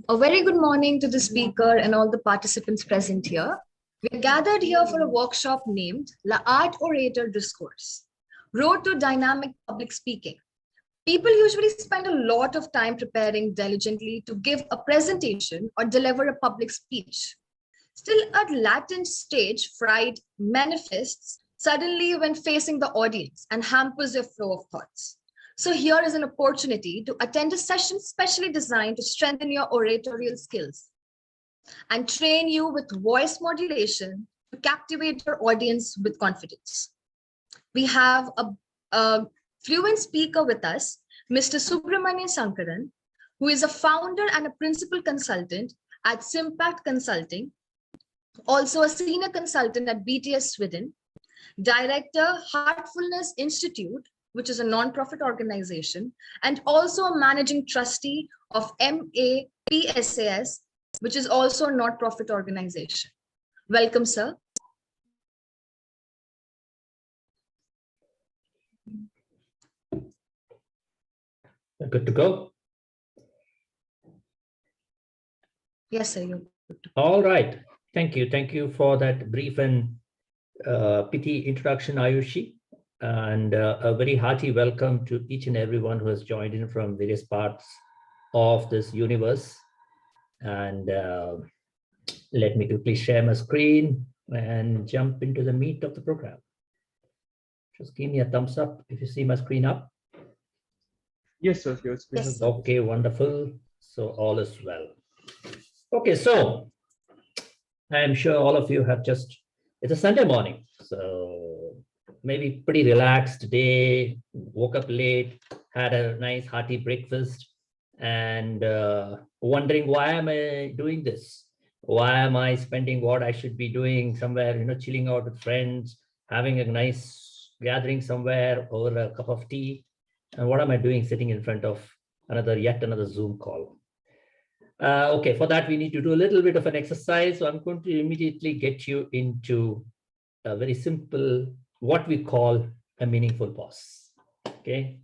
A very good morning to the speaker and all the participants present here. We are gathered here for a workshop named L'Art Orateur Discours, Road to Dynamic Public Speaking. People usually spend a lot of time preparing diligently to give a presentation or deliver a public speech. Still, a latent stage fright manifests suddenly when facing the audience and hampers your flow of thoughts. So here is an opportunity to attend a session specially designed to strengthen your oratorial skills and train you with voice modulation to captivate your audience with confidence. We have a fluent speaker with us, Mr. Subramanian Sankaran, who is a founder and a principal consultant at Simpact Consulting, also a senior consultant at BTS Sweden, director, Heartfulness Institute, which is a non-profit organization, and also a managing trustee of MAPSAS, which is also a not-profit organization. Welcome, sir. Good to go? Yes, sir. You're good to go. All right. Thank you. Thank you for that brief and pithy introduction, Ayushi. And a very hearty welcome to each and everyone who has joined in from various parts of this universe. And let me quickly share my screen and jump into the meat of the program. Just give me a thumbs up if you see my screen up. Yes, sir. Your screen Yes. is up. Okay, wonderful. So all is well. Okay, so I'm sure all of you have it's a Sunday morning. So maybe pretty relaxed day, woke up late, had a nice hearty breakfast, and wondering, why am I doing this? Why am I spending what I should be doing somewhere, chilling out with friends, having a nice gathering somewhere over a cup of tea? And what am I doing sitting in front of yet another Zoom call? Okay, for that, we need to do a little bit of an exercise. So I'm going to immediately get you into a very simple, what we call a meaningful pause. Okay,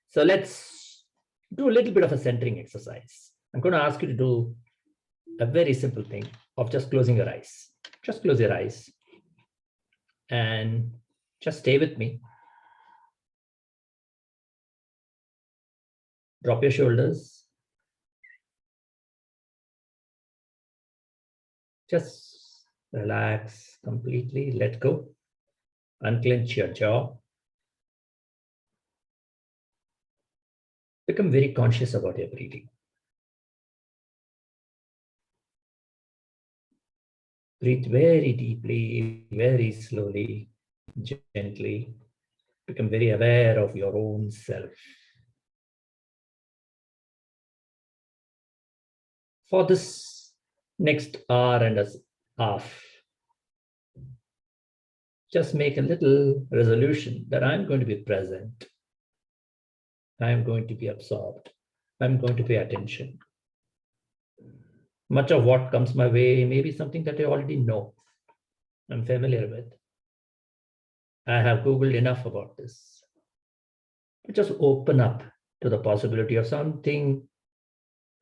so let's do a little bit of a centering exercise. I'm going to ask you to do a very simple thing of just closing your eyes. Just close your eyes and just stay with me. Drop your shoulders. Just relax completely, let go. Unclench your jaw. Become very conscious about your breathing. Breathe very deeply, very slowly, gently. Become very aware of your own self. For this next hour and a half, just make a little resolution that I'm going to be present. I'm going to be absorbed. I'm going to pay attention. Much of what comes my way may be something that I already know, I'm familiar with. I have Googled enough about this. But just open up to the possibility of something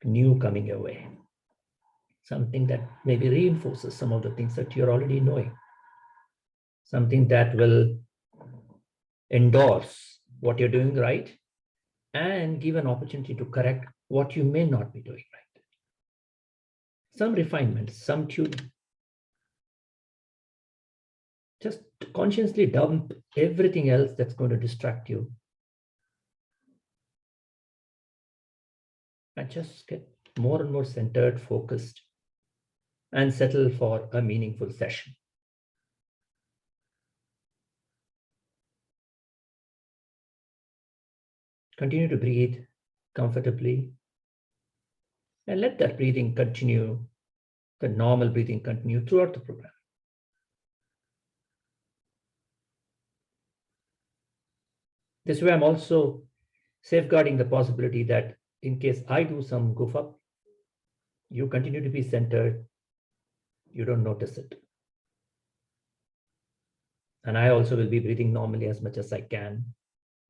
new coming your way. Something that maybe reinforces some of the things that you're already knowing. Something that will endorse what you're doing right and give an opportunity to correct what you may not be doing right. Some refinements, some tuning. Just consciously dump everything else that's going to distract you. And just get more and more centered, focused, and settle for a meaningful session. Continue to breathe comfortably and let that breathing continue, the normal breathing continue throughout the program. This way, I'm also safeguarding the possibility that in case I do some goof up, you continue to be centered, you don't notice it. And I also will be breathing normally as much as I can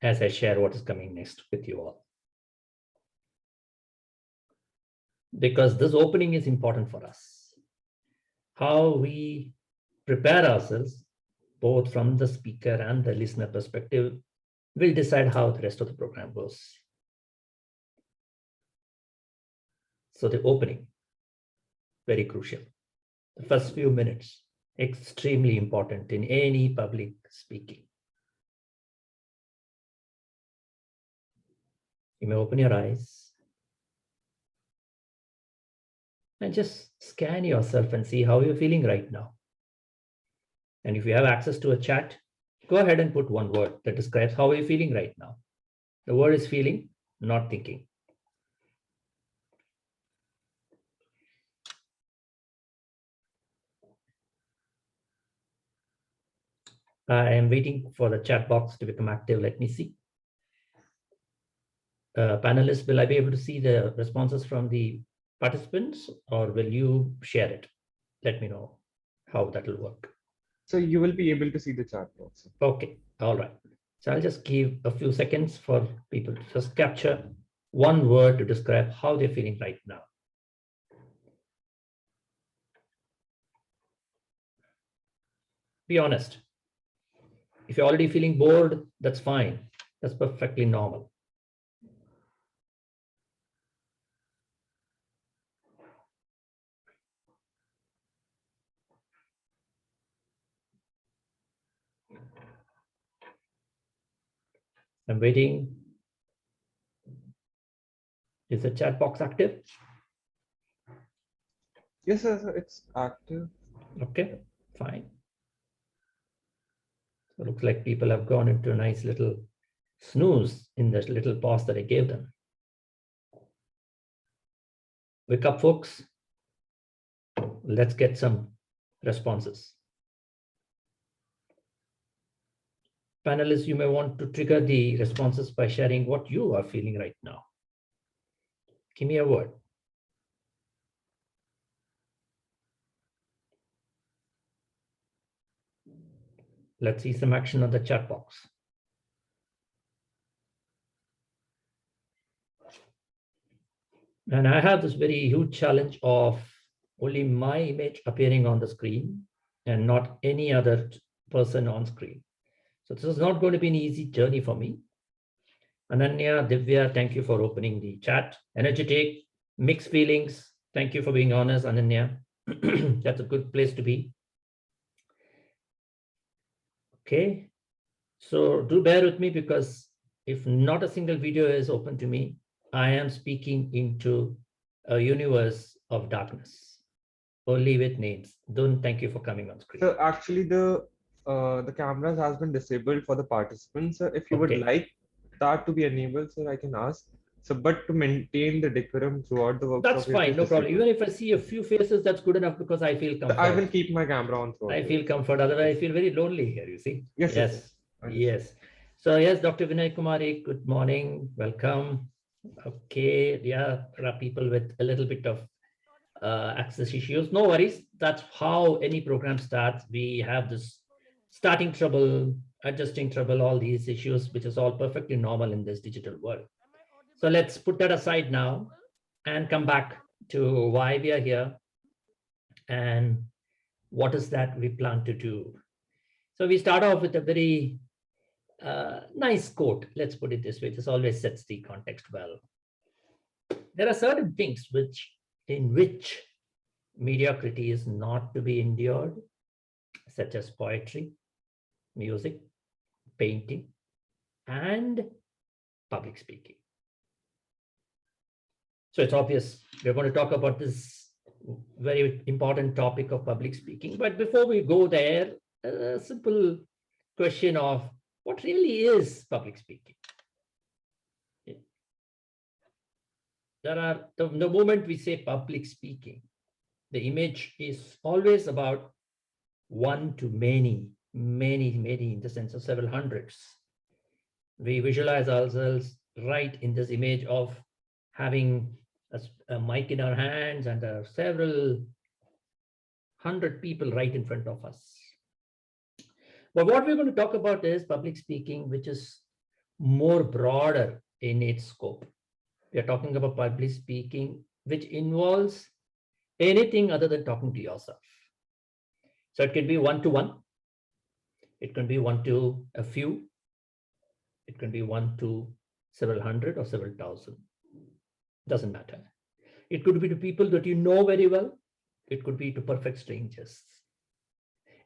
as I share what is coming next with you all. because this opening is important for us. How we prepare ourselves, both from the speaker and the listener perspective, will decide how the rest of the program goes. So the opening, very crucial. The first few minutes, extremely important in any public speaking. You may open your eyes and just scan yourself and see how you're feeling right now. And if you have access to a chat, go ahead and put one word that describes how you're feeling right now. The word is feeling, not thinking. I am waiting for the chat box to become active. Let me see. Panelists, will I be able to see the responses from the participants, or will you share it? Let me know how that will work. So you will be able to see the chat box. Okay, all right. So I'll just give a few seconds for people to just capture one word to describe how they're feeling right now. Be honest. If you're already feeling bored, that's fine. That's perfectly normal. I'm waiting. Is the chat box active? Yes, sir, it's active. Okay, fine. So it looks like people have gone into a nice little snooze in that little pause that I gave them. Wake up, folks. Let's get some responses. Panelists, you may want to trigger the responses by sharing what you are feeling right now. Give me a word. Let's see some action on the chat box. And I have this very huge challenge of only my image appearing on the screen and not any other person on screen. So this is not going to be an easy journey for me. Ananya, Divya, thank you for opening the chat. Energetic, mixed feelings. Thank you for being honest, Ananya. That's a good place to be. Okay, so do bear with me, because if not a single video is open to me, I am speaking into a universe of darkness, only with names. Don't thank you for coming on screen. So actually the cameras has been disabled for the participants. If you would Okay. like that to be enabled, sir, I can ask. So, but to maintain the decorum throughout the workshop, That's it fine, is no problem. disabled. Even if I see a few faces, that's good enough, because I feel So I will comfort. keep my camera on throughout. I feel comfort. Otherwise, I feel very lonely here, you see. Yes, Yes, yes, yes. So yes, Dr. Vinay Kumari, good morning. Welcome. Okay, yeah, there are people with a little bit of access issues. No worries. That's how any program starts. We have this starting trouble, adjusting trouble, all these issues, which is all perfectly normal in this digital world. So let's put that aside now and come back to why we are here and what is that we plan to do. So we start off with a very nice quote. Let's put it this way. This always sets the context well. There are certain things in which mediocrity is not to be endured, such as poetry, music, painting, and public speaking. So it's obvious we're going to talk about this very important topic of public speaking. But before we go there, a simple question of what really is public speaking? The moment we say public speaking, the image is always about one to many, in the sense of several hundreds. We visualize ourselves right in this image of having a mic in our hands and several hundred people right in front of us. But what we're going to talk about is public speaking, which is more broader in its scope. We are talking about public speaking which involves anything other than talking to yourself. So it can be one-to-one, it can be one to a few, it can be one to several hundred or several thousand, doesn't matter. It could be to people that you know very well, it could be to perfect strangers.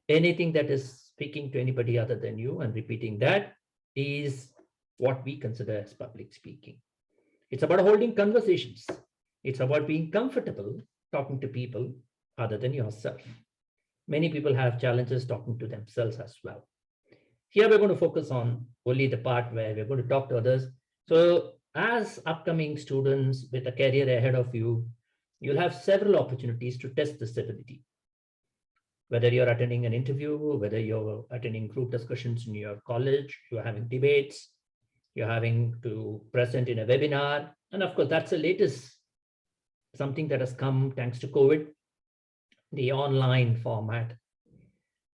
Anything that is speaking to anybody other than you and repeating that is what we consider as public speaking. It's about holding conversations. It's about being comfortable talking to people other than yourself. Many people have challenges talking to themselves as well. Here we're going to focus on only the part where we're going to talk to others. So as upcoming students with a career ahead of you, you'll have several opportunities to test this ability. Whether you're attending an interview, whether you're attending group discussions in your college, you're having debates, you're having to present in a webinar. And of course, that's the latest, something that has come thanks to COVID, the online format,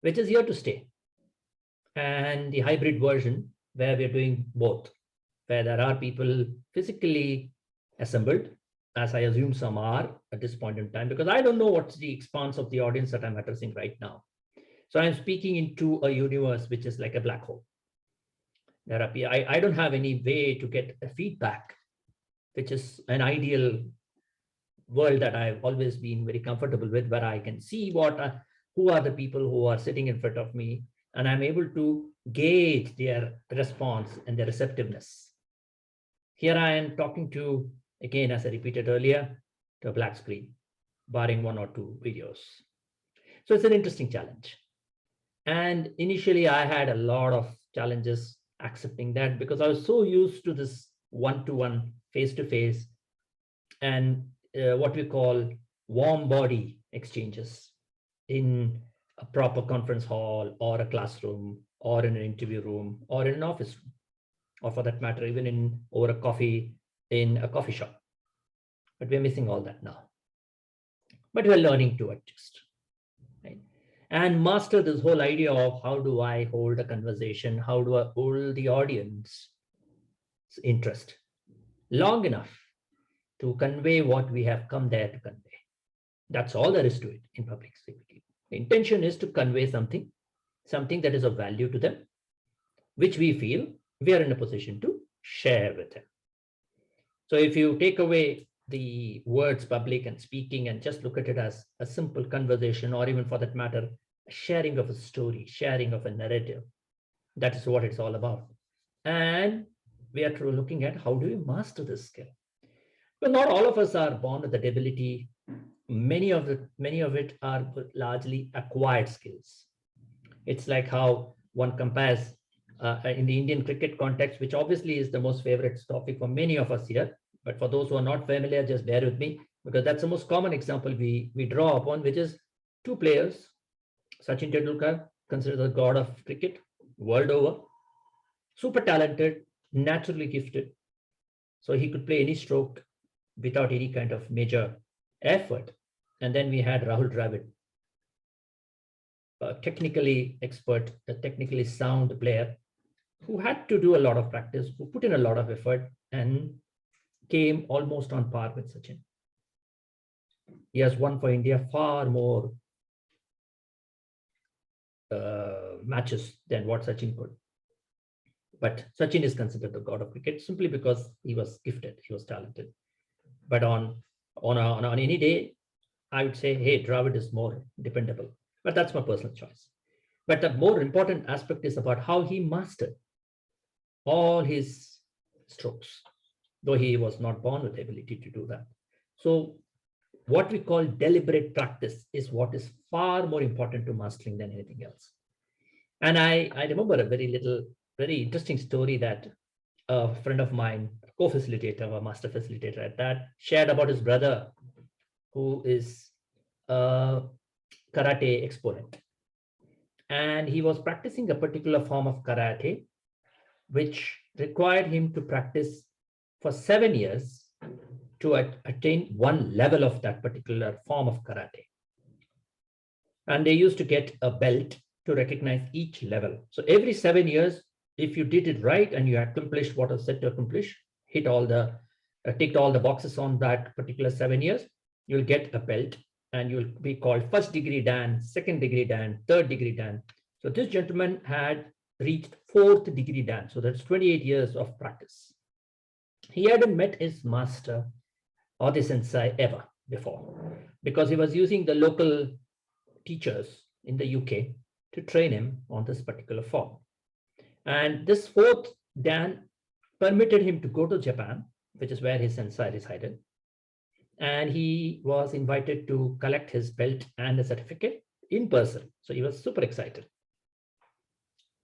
which is here to stay. And the hybrid version where we're doing both, where there are people physically assembled, as I assume some are at this point in time, because I don't know what's the expanse of the audience that I'm addressing right now. So I'm speaking into a universe which is like a black hole. I don't have any way to get a feedback, which is an ideal world that I've always been very comfortable with, where I can see who are the people who are sitting in front of me, and I'm able to gauge their response and their receptiveness. Here I am talking to, again, as I repeated earlier, to a black screen, barring one or two videos. So it's an interesting challenge. And initially I had a lot of challenges accepting that, because I was so used to this one-to-one, face-to-face, and what we call warm body exchanges in a proper conference hall or a classroom or in an interview room or in an office room, or for that matter, even over a coffee in a coffee shop. But we're missing all that now. But we're learning to adjust, right? And master this whole idea of how do I hold a conversation? How do I hold the audience interest long enough to convey what we have come there to convey? That's all there is to it in public speaking. The intention is to convey something that is of value to them, which we feel we are in a position to share with them. So if you take away the words public and speaking and just look at it as a simple conversation, or even for that matter, sharing of a story, sharing of a narrative, that is what it's all about. And we are looking at how do we master this skill? But not all of us are born with that ability. Many of it are largely acquired skills. It's like how one compares in the Indian cricket context, which obviously is the most favorite topic for many of us here. But for those who are not familiar, just bear with me, because that's the most common example we draw upon, which is two players. Sachin Tendulkar, considered the god of cricket world over, super talented, naturally gifted. So he could play any stroke without any kind of major effort. And then we had Rahul Dravid, a technically expert, a technically sound player who had to do a lot of practice, who put in a lot of effort and came almost on par with Sachin. He has won for India far more matches than what Sachin could. But Sachin is considered the god of cricket simply because he was gifted, he was talented. But on any day, I would say, hey, Dravid is more dependable. But that's my personal choice. But the more important aspect is about how he mastered all his strokes, though he was not born with the ability to do that. So what we call deliberate practice is what is far more important to mastering than anything else. And I remember a very interesting story that a friend of mine, a co-facilitator or master facilitator at that, shared about his brother, who is a karate exponent. And he was practicing a particular form of karate, which required him to practice for 7 years to attain one level of that particular form of karate. And they used to get a belt to recognize each level. So every 7 years, if you did it right and you accomplished what was set to accomplish, hit all the ticked all the boxes on that particular 7 years, you'll get a belt and you'll be called first degree Dan, second degree Dan, third degree Dan. So this gentleman had reached fourth degree Dan. So that's 28 years of practice. He hadn't met his master or the sensei ever before, because he was using the local teachers in the UK to train him on this particular form. And this fourth Dan permitted him to go to Japan, which is where his sensei resided. And he was invited to collect his belt and a certificate in person. So he was super excited.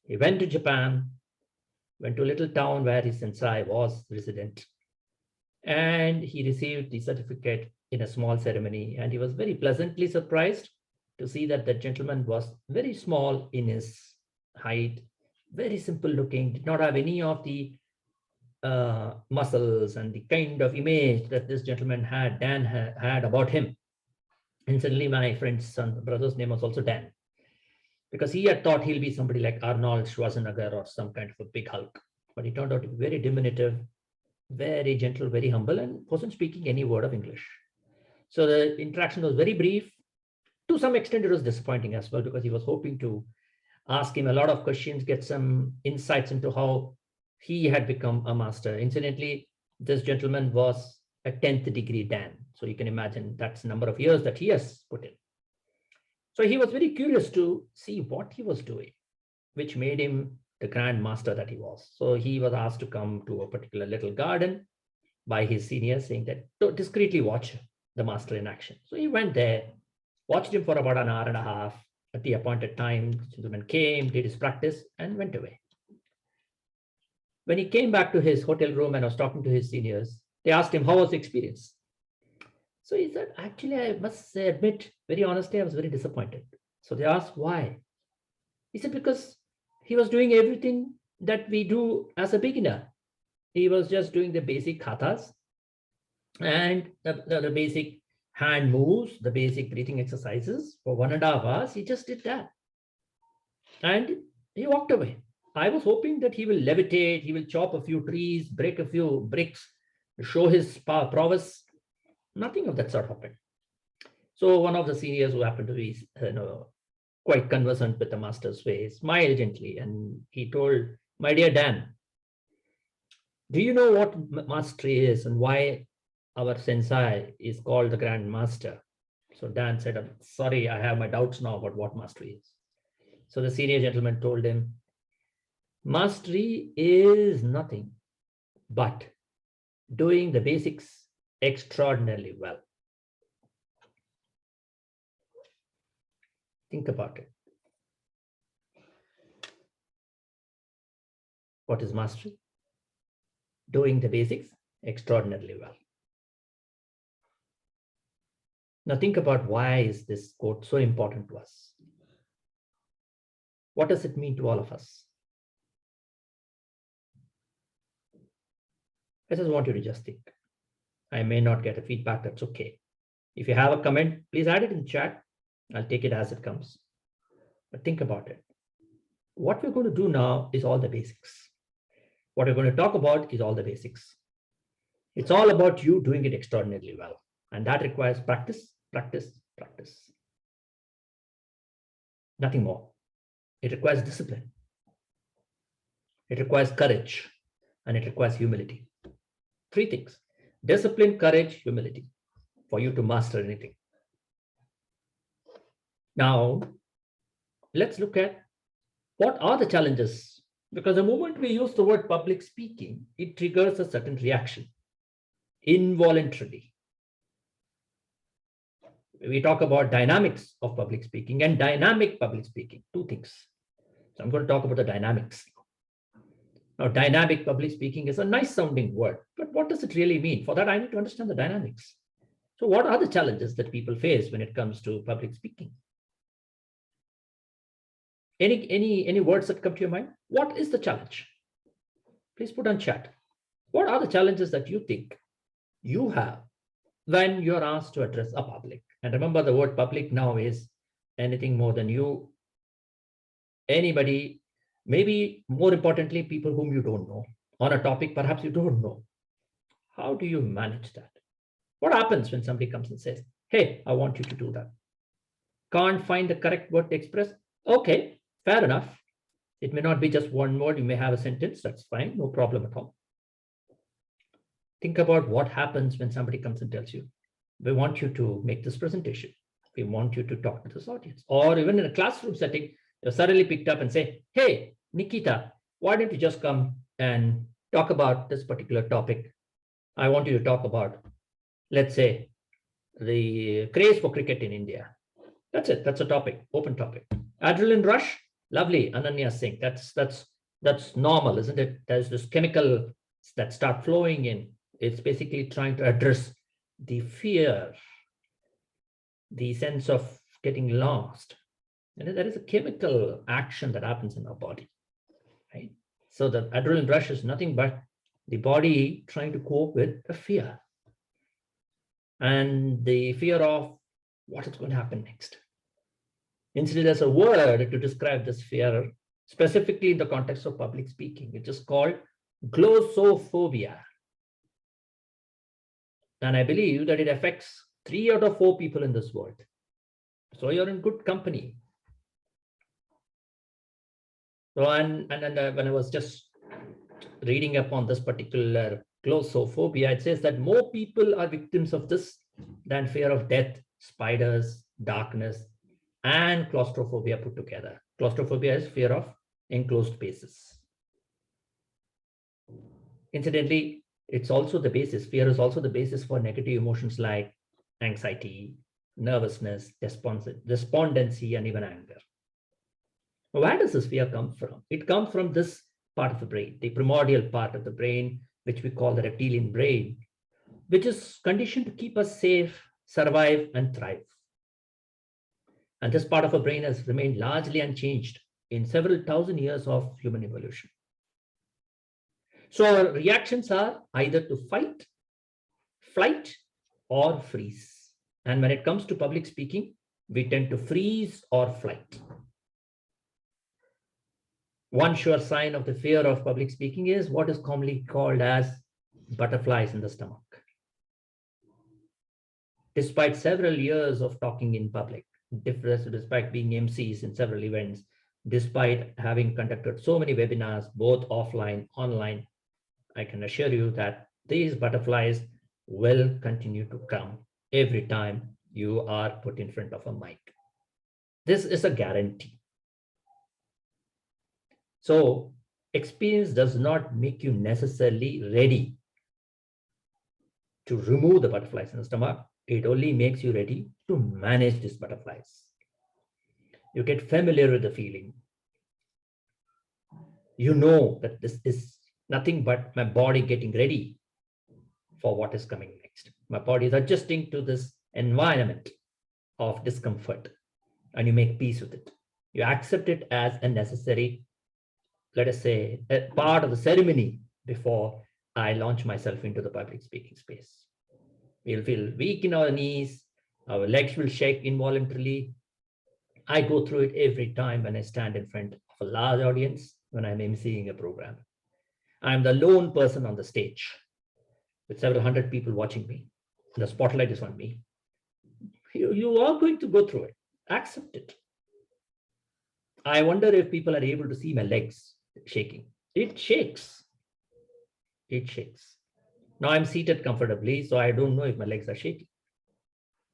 He went to Japan, went to a little town where his sensei was resident, and he received the certificate in a small ceremony. And he was very pleasantly surprised to see that the gentleman was very small in his height, very simple looking, did not have any of the muscles and the kind of image that this gentleman had, Dan had about him. Incidentally, my friend's brother's name was also Dan, because he had thought he'll be somebody like Arnold Schwarzenegger or some kind of a big Hulk. But he turned out to be very diminutive, very gentle, very humble, and wasn't speaking any word of English. So the interaction was very brief. To some extent, it was disappointing as well, because he was hoping to ask him a lot of questions, get some insights into how he had become a master. Incidentally, this gentleman was a 10th degree Dan. So you can imagine that's the number of years that he has put in. So he was very curious to see what he was doing, which made him the grand master that he was. So he was asked to come to a particular little garden by his seniors, saying that to discreetly watch the master in action. So he went there, watched him for about an hour and a half. At the appointed time, the gentleman came, did his practice, and went away. When he came back to his hotel room and was talking to his seniors, they asked him, how was the experience? So he said, actually, I must say, admit, very honestly, I was very disappointed. So they asked why. He said, because he was doing everything that we do as a beginner. He was just doing the basic kathas and the basic hand moves, the basic breathing exercises for 1.5 hours. He just did that. And he walked away. I was hoping that he will levitate, he will chop a few trees, break a few bricks, show his prowess. Nothing of that sort happened. So one of the seniors, who happened to be quite conversant with the master's ways, smiled gently, and he told, my dear Dan, do you know what mastery is and why our sensei is called the Grand Master? So Dan said, I'm sorry, I have my doubts now about what mastery is. So the senior gentleman told him, mastery is nothing but doing the basics extraordinarily well. Think about it. What is mastery? Doing the basics extraordinarily well. Now think about, why is this quote so important to us? What does it mean to all of us? I just want you to just think. I may not get a feedback, that's okay. If you have a comment, please add it in chat. I'll take it as it comes. But think about it. What we're going to do now is all the basics. What we're going to talk about is all the basics. It's all about you doing it extraordinarily well. And that requires practice, practice, practice. Nothing more. It requires discipline. It requires courage, and it requires humility. 3 things: discipline, courage, humility, for you to master anything. Now, let's look at what are the challenges, because the moment we use the word public speaking, it triggers a certain reaction involuntarily. We talk about dynamics of public speaking and dynamic public speaking, 2 things. So I'm going to talk about the dynamics. Now, dynamic public speaking is a nice sounding word, but what does it really mean? For that, I need to understand the dynamics. So what are the challenges that people face when it comes to public speaking? Any words that come to your mind? What is the challenge? Please put on chat. What are the challenges that you think you have when you're asked to address a public? And remember, the word public now is anything more than you, anybody, maybe more importantly, people whom you don't know, on a topic perhaps you don't know. How do you manage that? What happens when somebody comes and says, hey, I want you to do that? Can't find the correct word to express? Okay, fair enough. It may not be just one word. You may have a sentence. That's fine. No problem at all. Think about what happens when somebody comes and tells you, we want you to make this presentation. We want you to talk to this audience. Or even in a classroom setting, you're suddenly picked up and say, hey, Nikita, why don't you just come and talk about this particular topic? I want you to talk about, let's say, the craze for cricket in India. That's it. That's a topic, open topic. Adrenaline rush, lovely. Ananya Singh. That's normal, isn't it? There's this chemical that start flowing in. It's basically trying to address the fear, the sense of getting lost. And there is a chemical action that happens in our body, right? So the adrenaline rush is nothing but the body trying to cope with a fear. And the fear of what is going to happen next. Instead, there's a word to describe this fear, specifically in the context of public speaking. It is called glossophobia. And I believe that it affects 3 out of 4 people in this world. So you're in good company. So, when I was just reading up on this particular glossophobia, it says that more people are victims of this than fear of death, spiders, darkness, and claustrophobia put together. Claustrophobia is fear of enclosed spaces. Incidentally, it's also the basis, fear is also the basis for negative emotions like anxiety, nervousness, despondency, and even anger. Where does this fear come from? It comes from this part of the brain, the primordial part of the brain, which we call the reptilian brain, which is conditioned to keep us safe, survive, and thrive. And this part of our brain has remained largely unchanged in several thousand years of human evolution. So our reactions are either to fight, flight, or freeze. And when it comes to public speaking, we tend to freeze or flight. One sure sign of the fear of public speaking is what is commonly called as butterflies in the stomach. Despite several years of talking in public, despite being MCs in several events, despite having conducted so many webinars, both offline, online, I can assure you that these butterflies will continue to come every time you are put in front of a mic. This is a guarantee. So experience does not make you necessarily ready to remove the butterflies in the stomach. It only makes you ready to manage these butterflies. You get familiar with the feeling. You know that this is nothing but my body getting ready for what is coming next. My body is adjusting to this environment of discomfort, and you make peace with it. You accept it as a necessary, let us say, a part of the ceremony before I launch myself into the public speaking space. We'll feel weak in our knees, our legs will shake involuntarily. I go through it every time when I stand in front of a large audience, when I'm emceeing a program. I'm the lone person on the stage with several hundred people watching me. The spotlight is on me. You are going to go through it. Accept it. I wonder if people are able to see my legs shaking. It shakes. It shakes. Now I'm seated comfortably, so I don't know if my legs are shaking.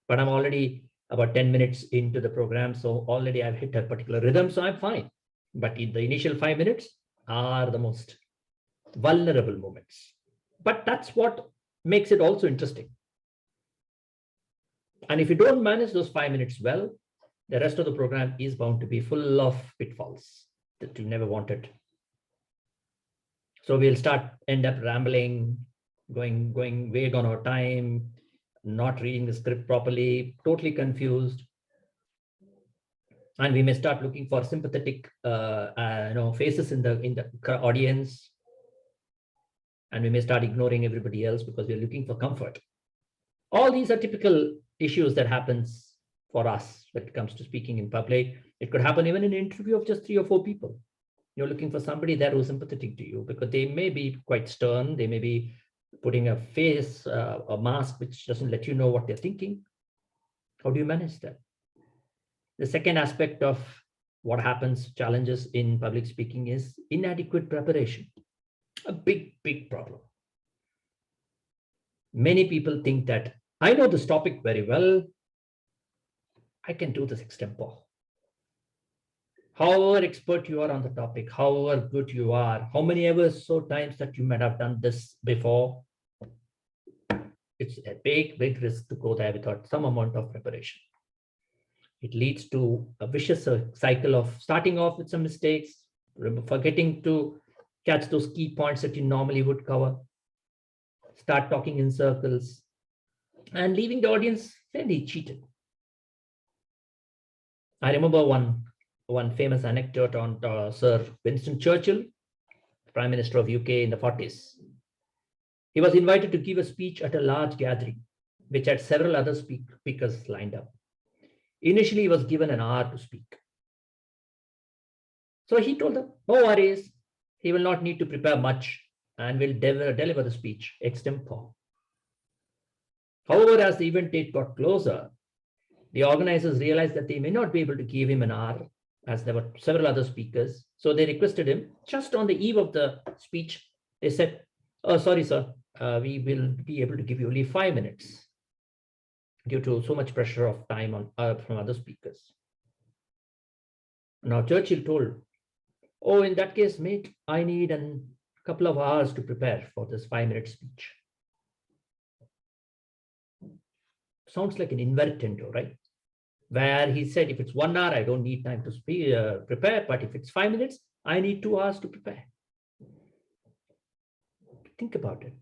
But I'm already about 10 minutes into the program, so already I've hit a particular rhythm, so I'm fine. But in the initial 5 minutes are the most vulnerable moments. But that's what makes it also interesting. And if you don't manage those 5 minutes well, the rest of the program is bound to be full of pitfalls that you never wanted. So we'll end up rambling, going vague on our time, not reading the script properly, totally confused. And we may start looking for sympathetic faces in the audience. And we may start ignoring everybody else because we're looking for comfort. All these are typical issues that happens for us when it comes to speaking in public. It could happen even in an interview of just 3 or 4 people. You're looking for somebody that who's sympathetic to you because they may be quite stern. They may be putting a face, a mask which doesn't let you know what they're thinking. How do you manage that? The second aspect of what happens, challenges in public speaking, is inadequate preparation. A big, big problem. Many people think that I know this topic very well. I can do this extempore. However expert you are on the topic, however good you are, how many ever so times that you might have done this before, it's a big, big risk to go there without some amount of preparation. It leads to a vicious cycle of starting off with some mistakes, forgetting to catch those key points that you normally would cover, start talking in circles, and leaving the audience fairly cheated. I remember one famous anecdote on Sir Winston Churchill, Prime Minister of UK in the 40s. He was invited to give a speech at a large gathering, which had several other speakers lined up. Initially, he was given an hour to speak. So he told them, no worries, he will not need to prepare much and will deliver the speech extempore. However, as the event date got closer, the organizers realized that they may not be able to give him an hour, as there were several other speakers. So they requested him, just on the eve of the speech, they said, oh, sorry, sir, we will be able to give you only 5 minutes due to so much pressure of time from other speakers. Now, Churchill told, oh, in that case, mate, I need a couple of hours to prepare for this 5-minute speech. Sounds like an invertendo, right? Where he said, if it's 1 hour, I don't need time to prepare, but if it's 5 minutes, I need 2 hours to prepare. Think about it.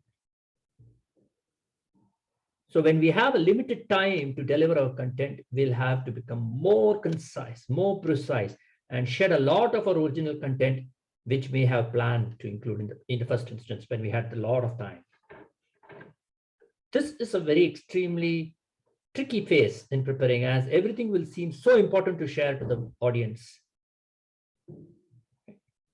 So when we have a limited time to deliver our content, we'll have to become more concise, more precise, and shed a lot of our original content, which we have planned to include in the first instance when we had a lot of time. This is a very extremely tricky phase in preparing, as everything will seem so important to share to the audience.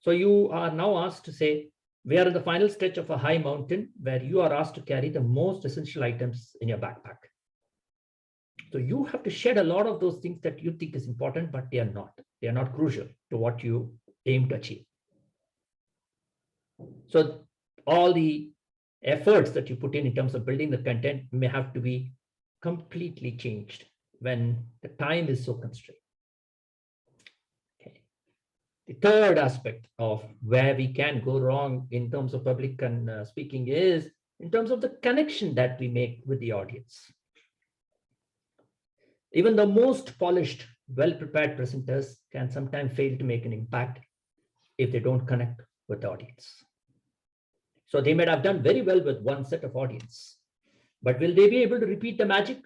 So you are now asked to say, we are in the final stretch of a high mountain where you are asked to carry the most essential items in your backpack. So you have to shed a lot of those things that you think is important, but they are not. They are not crucial to what you aim to achieve. So all the efforts that you put in terms of building the content may have to be completely changed when the time is so constrained. Okay. The third aspect of where we can go wrong in terms of public and speaking is in terms of the connection that we make with the audience. Even the most polished, well-prepared presenters can sometimes fail to make an impact if they don't connect with the audience. So they might have done very well with one set of audience, but will they be able to repeat the magic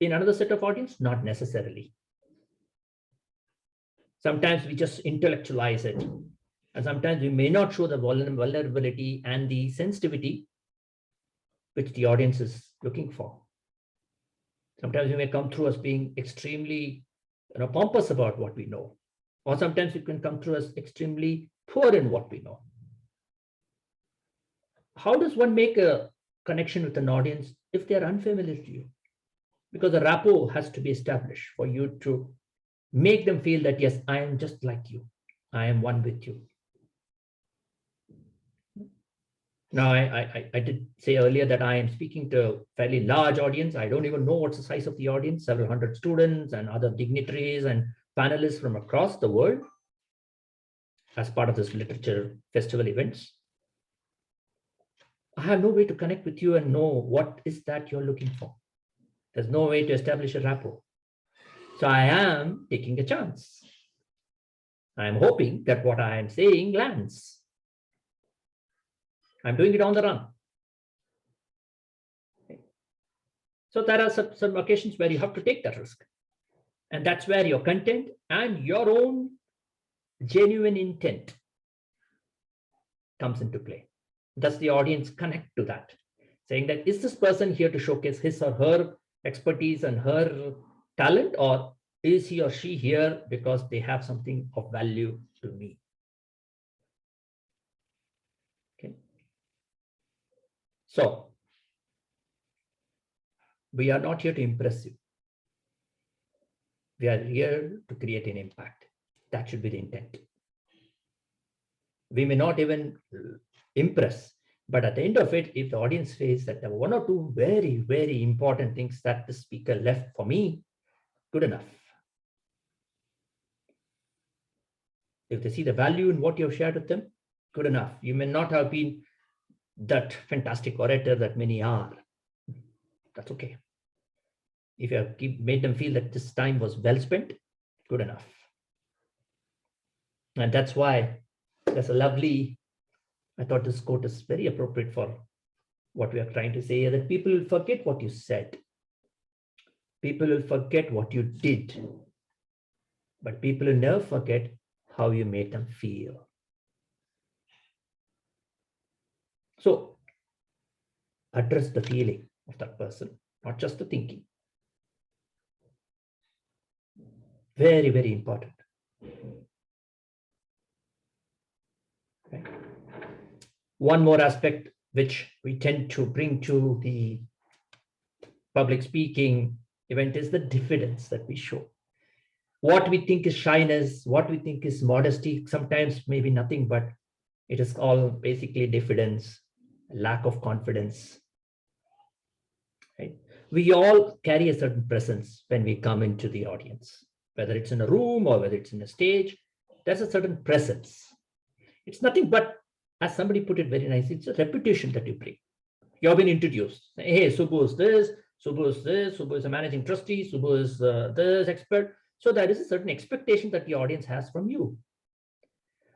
in another set of audience? Not necessarily. Sometimes we just intellectualize it, and sometimes we may not show the vulnerability and the sensitivity which the audience is looking for. Sometimes we may come through as being extremely pompous about what we know, or sometimes it can come through as extremely poor in what we know. How does one make a connection with an audience if they are unfamiliar to you? Because a rapport has to be established for you to make them feel that, yes, I am just like you. I am one with you. Now, I did say earlier that I am speaking to a fairly large audience. I don't even know what's the size of the audience, several hundred students and other dignitaries and panelists from across the world as part of this literature festival events. I have no way to connect with you and know what is that you're looking for. There's no way to establish a rapport. So I am taking a chance. I'm hoping that what I am saying lands. I'm doing it on the run. Okay. So there are some occasions where you have to take that risk. And that's where your content and your own genuine intent comes into play. Does the audience connect to that? Saying that, is this person here to showcase his or her expertise and her talent, or is he or she here because they have something of value to me? Okay. So we are not here to impress you. We are here to create an impact. That should be the intent. We may not even impress, but at the end of it, if the audience says that there were one or two very, very important things that the speaker left for me, good enough. If they see the value in what you have shared with them, good enough. You may not have been that fantastic orator that many are. That's okay. If you have made them feel that this time was well spent, good enough. And that's why there's a lovely, I thought this quote is very appropriate for what we are trying to say, that people will forget what you said. People will forget what you did. But people will never forget how you made them feel. So address the feeling of that person, not just the thinking. Very, very important. Okay. One more aspect which we tend to bring to the public speaking event is the diffidence that we show. What we think is shyness, what we think is modesty, sometimes maybe nothing, but it is all basically diffidence, lack of confidence. Right? We all carry a certain presence when we come into the audience, whether it's in a room or whether it's in a stage. There's a certain presence. It's nothing but, as somebody put it very nicely, it's a reputation that you bring. You've been introduced. Hey, Subbu is this, Subbu is this, Subbu is a managing trustee, Subbu is this expert. So there is a certain expectation that the audience has from you.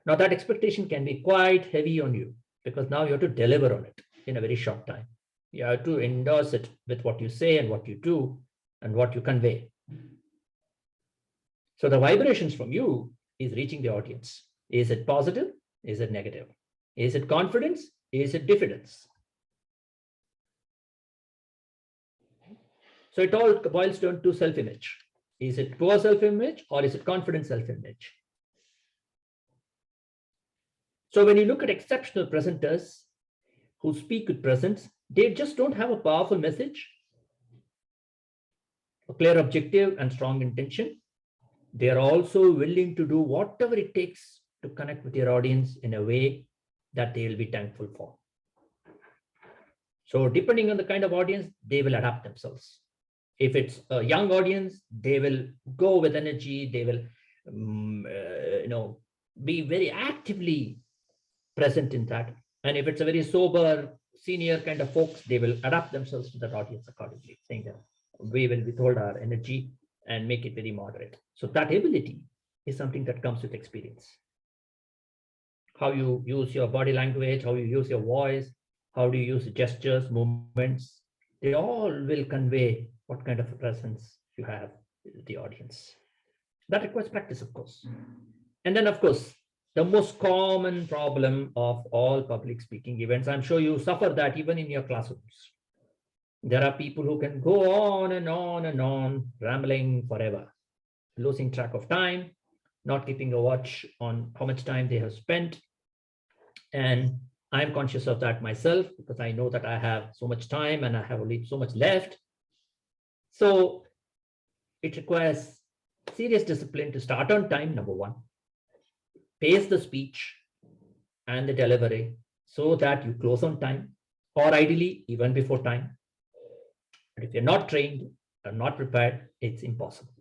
Now that expectation can be quite heavy on you because now you have to deliver on it in a very short time. You have to endorse it with what you say and what you do and what you convey. So the vibrations from you is reaching the audience. Is it positive? Is it negative? Is it confidence? Is it diffidence? So it all boils down to self-image. Is it poor self-image or is it confident self-image? So when you look at exceptional presenters who speak with presence, they just don't have a powerful message, a clear objective and strong intention. They are also willing to do whatever it takes to connect with your audience in a way that they will be thankful for. So depending on the kind of audience, they will adapt themselves. If it's a young audience, they will go with energy. They will, be very actively present in that. And if it's a very sober, senior kind of folks, they will adapt themselves to that audience accordingly, saying that we will withhold our energy and make it very moderate. So that ability is something that comes with experience. How you use your body language, how you use your voice, how do you use gestures, movements, they all will convey what kind of a presence you have with the audience. That requires practice, of course. And then, of course, the most common problem of all public speaking events, I'm sure you suffer that even in your classrooms. There are people who can go on and on and on, rambling forever, losing track of time, not keeping a watch on how much time they have spent. And I'm conscious of that myself because I know that I have so much time and I have only so much left. So it requires serious discipline to start on time, number one, pace the speech and the delivery so that you close on time, or ideally even before time. But if you're not trained or not prepared, it's impossible.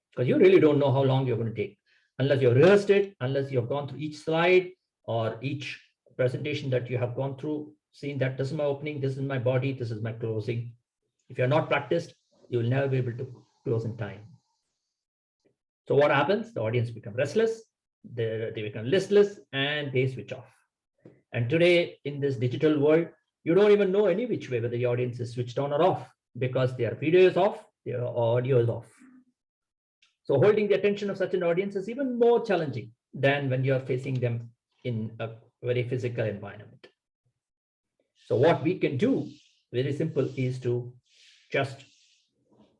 Because you really don't know how long you're going to take unless you've rehearsed it, unless you've gone through each slide or each presentation that you have gone through, seen that this is my opening, this is my body, this is my closing. If you're not practiced, you will never be able to close in time. So what happens? The audience become restless, they become listless, and they switch off. And today in this digital world, you don't even know any which way whether the audience is switched on or off because their video is off, their audio is off. So holding the attention of such an audience is even more challenging than when you're facing them in a very physical environment. So what we can do, very simple, is to just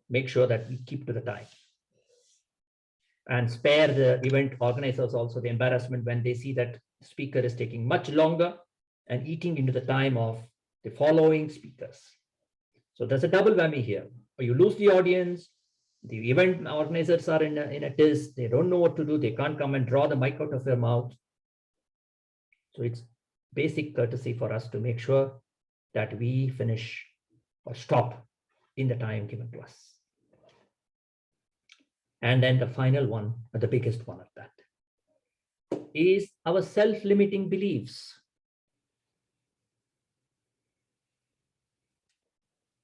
make sure that we keep to the time and spare the event organizers also the embarrassment when they see that the speaker is taking much longer and eating into the time of the following speakers. So there's a double whammy here. You lose the audience, the event organizers are in a diss, they don't know what to do, they can't come and draw the mic out of their mouth. So it's basic courtesy for us to make sure that we finish or stop in the time given to us. And then the final one, the biggest one of that, is our self-limiting beliefs.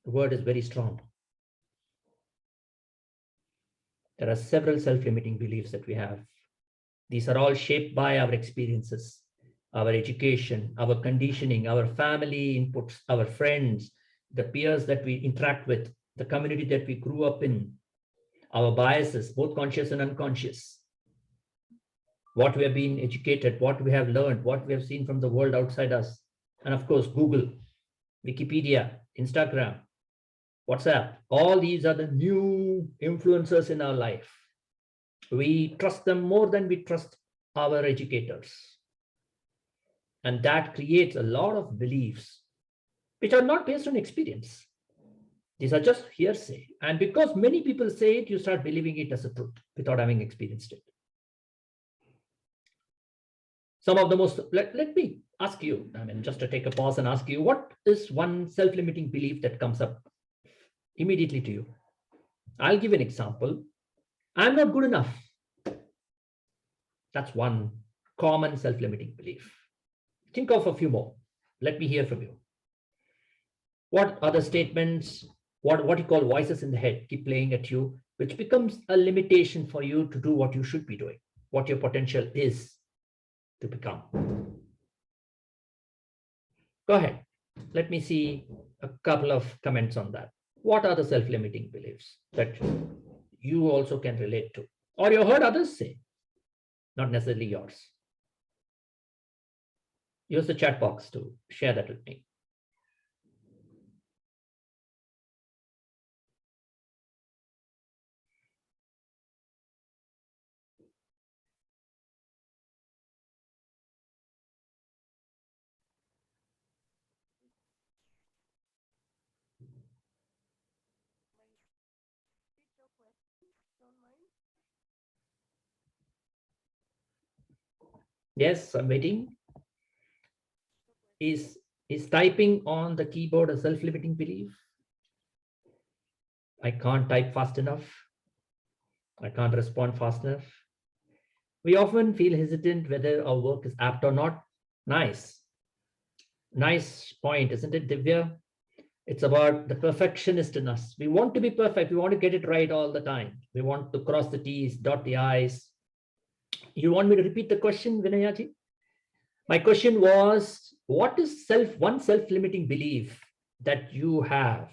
The word is very strong. There are several self-limiting beliefs that we have. These are all shaped by our experiences, our education, our conditioning, our family inputs, our friends, the peers that we interact with, the community that we grew up in, our biases, both conscious and unconscious, what we have been educated, what we have learned, what we have seen from the world outside us, and of course, Google, Wikipedia, Instagram, WhatsApp. All these are the new influencers in our life. We trust them more than we trust our educators. And that creates a lot of beliefs which are not based on experience. These are just hearsay. And because many people say it, you start believing it as a truth without having experienced it. Some of the most, let me ask you, just to take a pause and ask you, what is one self-limiting belief that comes up immediately to you? I'll give an example. I'm not good enough. That's one common self-limiting belief. Think of a few more. Let me hear from you. What other statements, what you call voices in the head keep playing at you, which becomes a limitation for you to do what you should be doing, what your potential is to become? Go ahead. Let me see a couple of comments on that. What are the self-limiting beliefs that you also can relate to, or you heard others say, not necessarily yours? Use the chat box to share that with me. Yes, I'm waiting. Is typing on the keyboard a self-limiting belief? I can't type fast enough. I can't respond fast enough. We often feel hesitant whether our work is apt or not. Nice point, isn't it, Divya? It's about the perfectionist in us. We want to be perfect. We want to get it right all the time. We want to cross the T's, dot the I's. You want me to repeat the question, Vinayaji? My question was, what is one self-limiting belief that you have?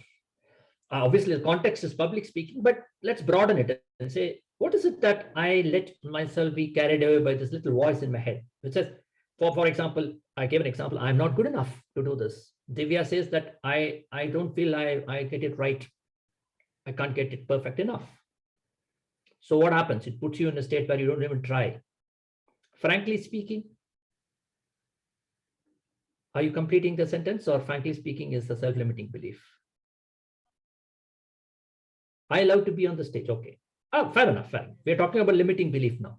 Obviously, the context is public speaking, but let's broaden it and say, what is it that I let myself be carried away by this little voice in my head, which says, for example, I gave an example, I'm not good enough to do this. Divya says that I don't feel I get it right. I can't get it perfect enough. So what happens? It puts you in a state where you don't even try. Frankly speaking, are you completing the sentence, or frankly speaking is the self-limiting belief? I love to be on the stage. Okay. Oh, fair enough. Fair enough. We're talking about limiting belief now.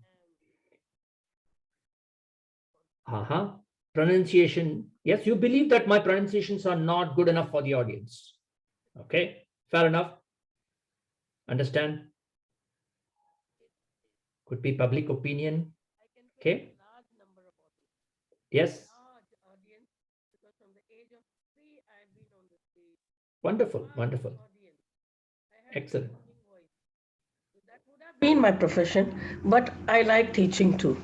Pronunciation. Yes, you believe that my pronunciations are not good enough for the audience. Okay. Fair enough. Understand? Could be public opinion. Okay. Yes. Wonderful. Wonderful. Excellent. Been my profession, but I like teaching too.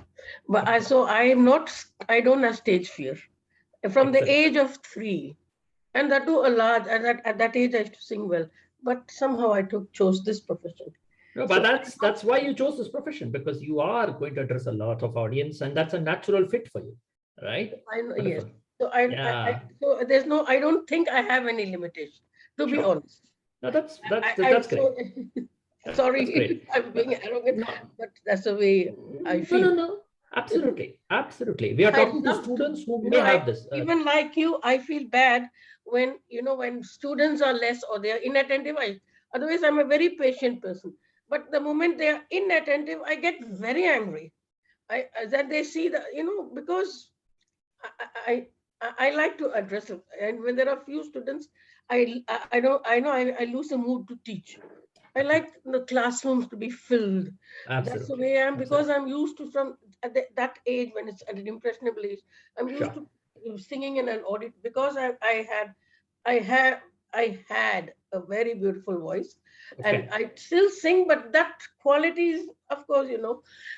But I don't have stage fear. From the age of 3, and that too at that age I used to sing well, but somehow I chose this profession. No, but that's why you chose this profession, because you are going to address a lot of audience, and that's a natural fit for you, right? I know, yes. So so there's I don't think I have any limitation, to be honest. No, that's great. Sorry, that's great. I'm being arrogant, but that's the way I feel. No. Absolutely. We are talking to students who may have this. Even like you, I feel bad when, when students are less or they are inattentive. Otherwise, I'm a very patient person. But the moment they are inattentive, I get very angry. That they see that, because I, I like to address it. And when there are few students, I lose the mood to teach. I like the classrooms to be filled. That's the Absolutely. way I am, because Absolutely. I'm used to, from that age, when it's at an impressionable age, I'm used Sure. to singing in an audit, because I had I had a very beautiful voice, and Okay. I still sing, but that qualities, of course,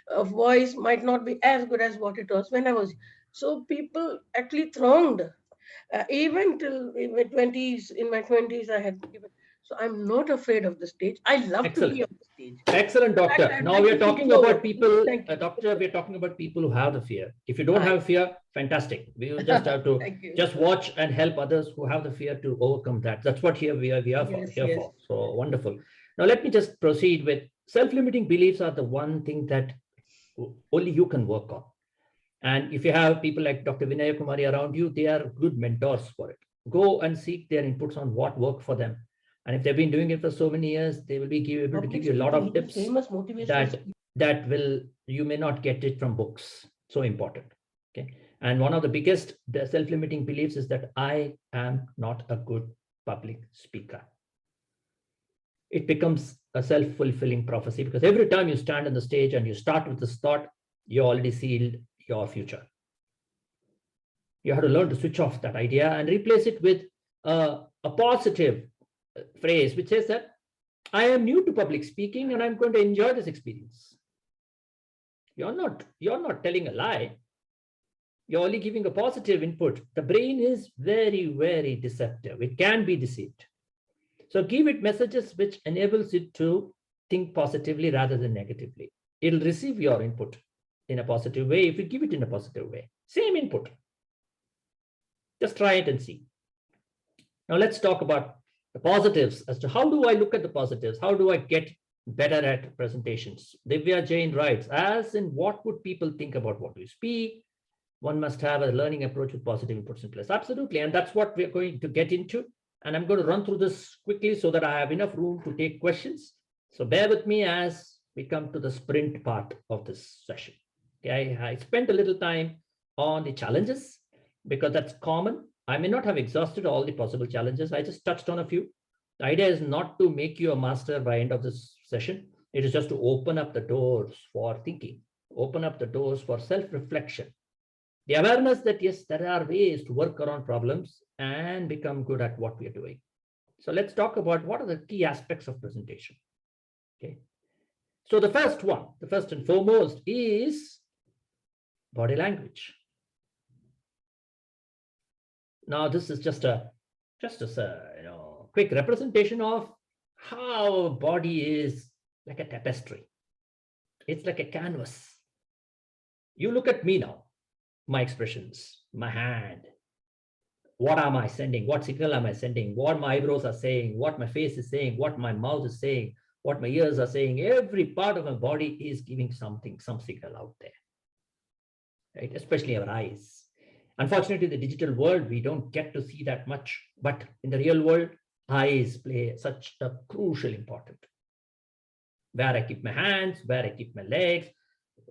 of voice might not be as good as what it was when I was. So people actually thronged, even till in my 20s. In my 20s, I had given. So I'm not afraid of the stage. I love to be Excellent. on the stage. Excellent, In fact, doctor. I'd Now like we are to teach talking more. about people, Thank you. doctor, we are talking about people who have the fear. If you don't Hi. have fear, fantastic. We will just have to Thank you. just watch and help others who have the fear to overcome that. That's what we are for, Yes, here yes. for. So wonderful. Now let me just proceed with self-limiting beliefs are the one thing that only you can work on. And if you have people like Dr. Vinaya Kumari around you, they are good mentors for it. Go and seek their inputs on what worked for them. And if they've been doing it for so many years, they will be able to Public give you a lot speaking, of he was tips famous motivational that speaker. will, you may not get it from books. So important. Okay. And one of the biggest self-limiting beliefs is that I am not a good public speaker. It becomes a self-fulfilling prophecy, because every time you stand on the stage and you start with this thought, you already sealed your future. You have to learn to switch off that idea and replace it with a positive phrase which says that I am new to public speaking and I'm going to enjoy this experience. You're not telling a lie. You're only giving a positive input. The brain is very, very deceptive. It can be deceived. So give it messages which enables it to think positively rather than negatively. It'll receive your input in a positive way if you give it in a positive way. Same input. Just try it and see. Now let's talk about the positives as to how do I look at the positives? How do I get better at presentations? Divya Jain writes, as in what would people think about what we speak? One must have a learning approach with positive inputs in place. Absolutely. And that's what we're going to get into. And I'm going to run through this quickly so that I have enough room to take questions. So bear with me as we come to the sprint part of this session. Okay, I spent a little time on the challenges because that's common. I may not have exhausted all the possible challenges. I just touched on a few. The idea is not to make you a master by end of this session. It is just to open up the doors for thinking, open up the doors for self-reflection. The awareness that, yes, there are ways to work around problems and become good at what we are doing. So let's talk about what are the key aspects of presentation. Okay. So the first one, the first and foremost is body language. Now, this is just a quick representation of how a body is like a tapestry. It's like a canvas. You look at me now, my expressions, my hand. What am I sending? What signal am I sending? What my eyebrows are saying, what my face is saying, what my mouth is saying, what my ears are saying. Every part of my body is giving something, some signal out there, right? Especially our eyes. Unfortunately, the digital world, we don't get to see that much. But in the real world, eyes play such a crucial important. Where I keep my hands, where I keep my legs,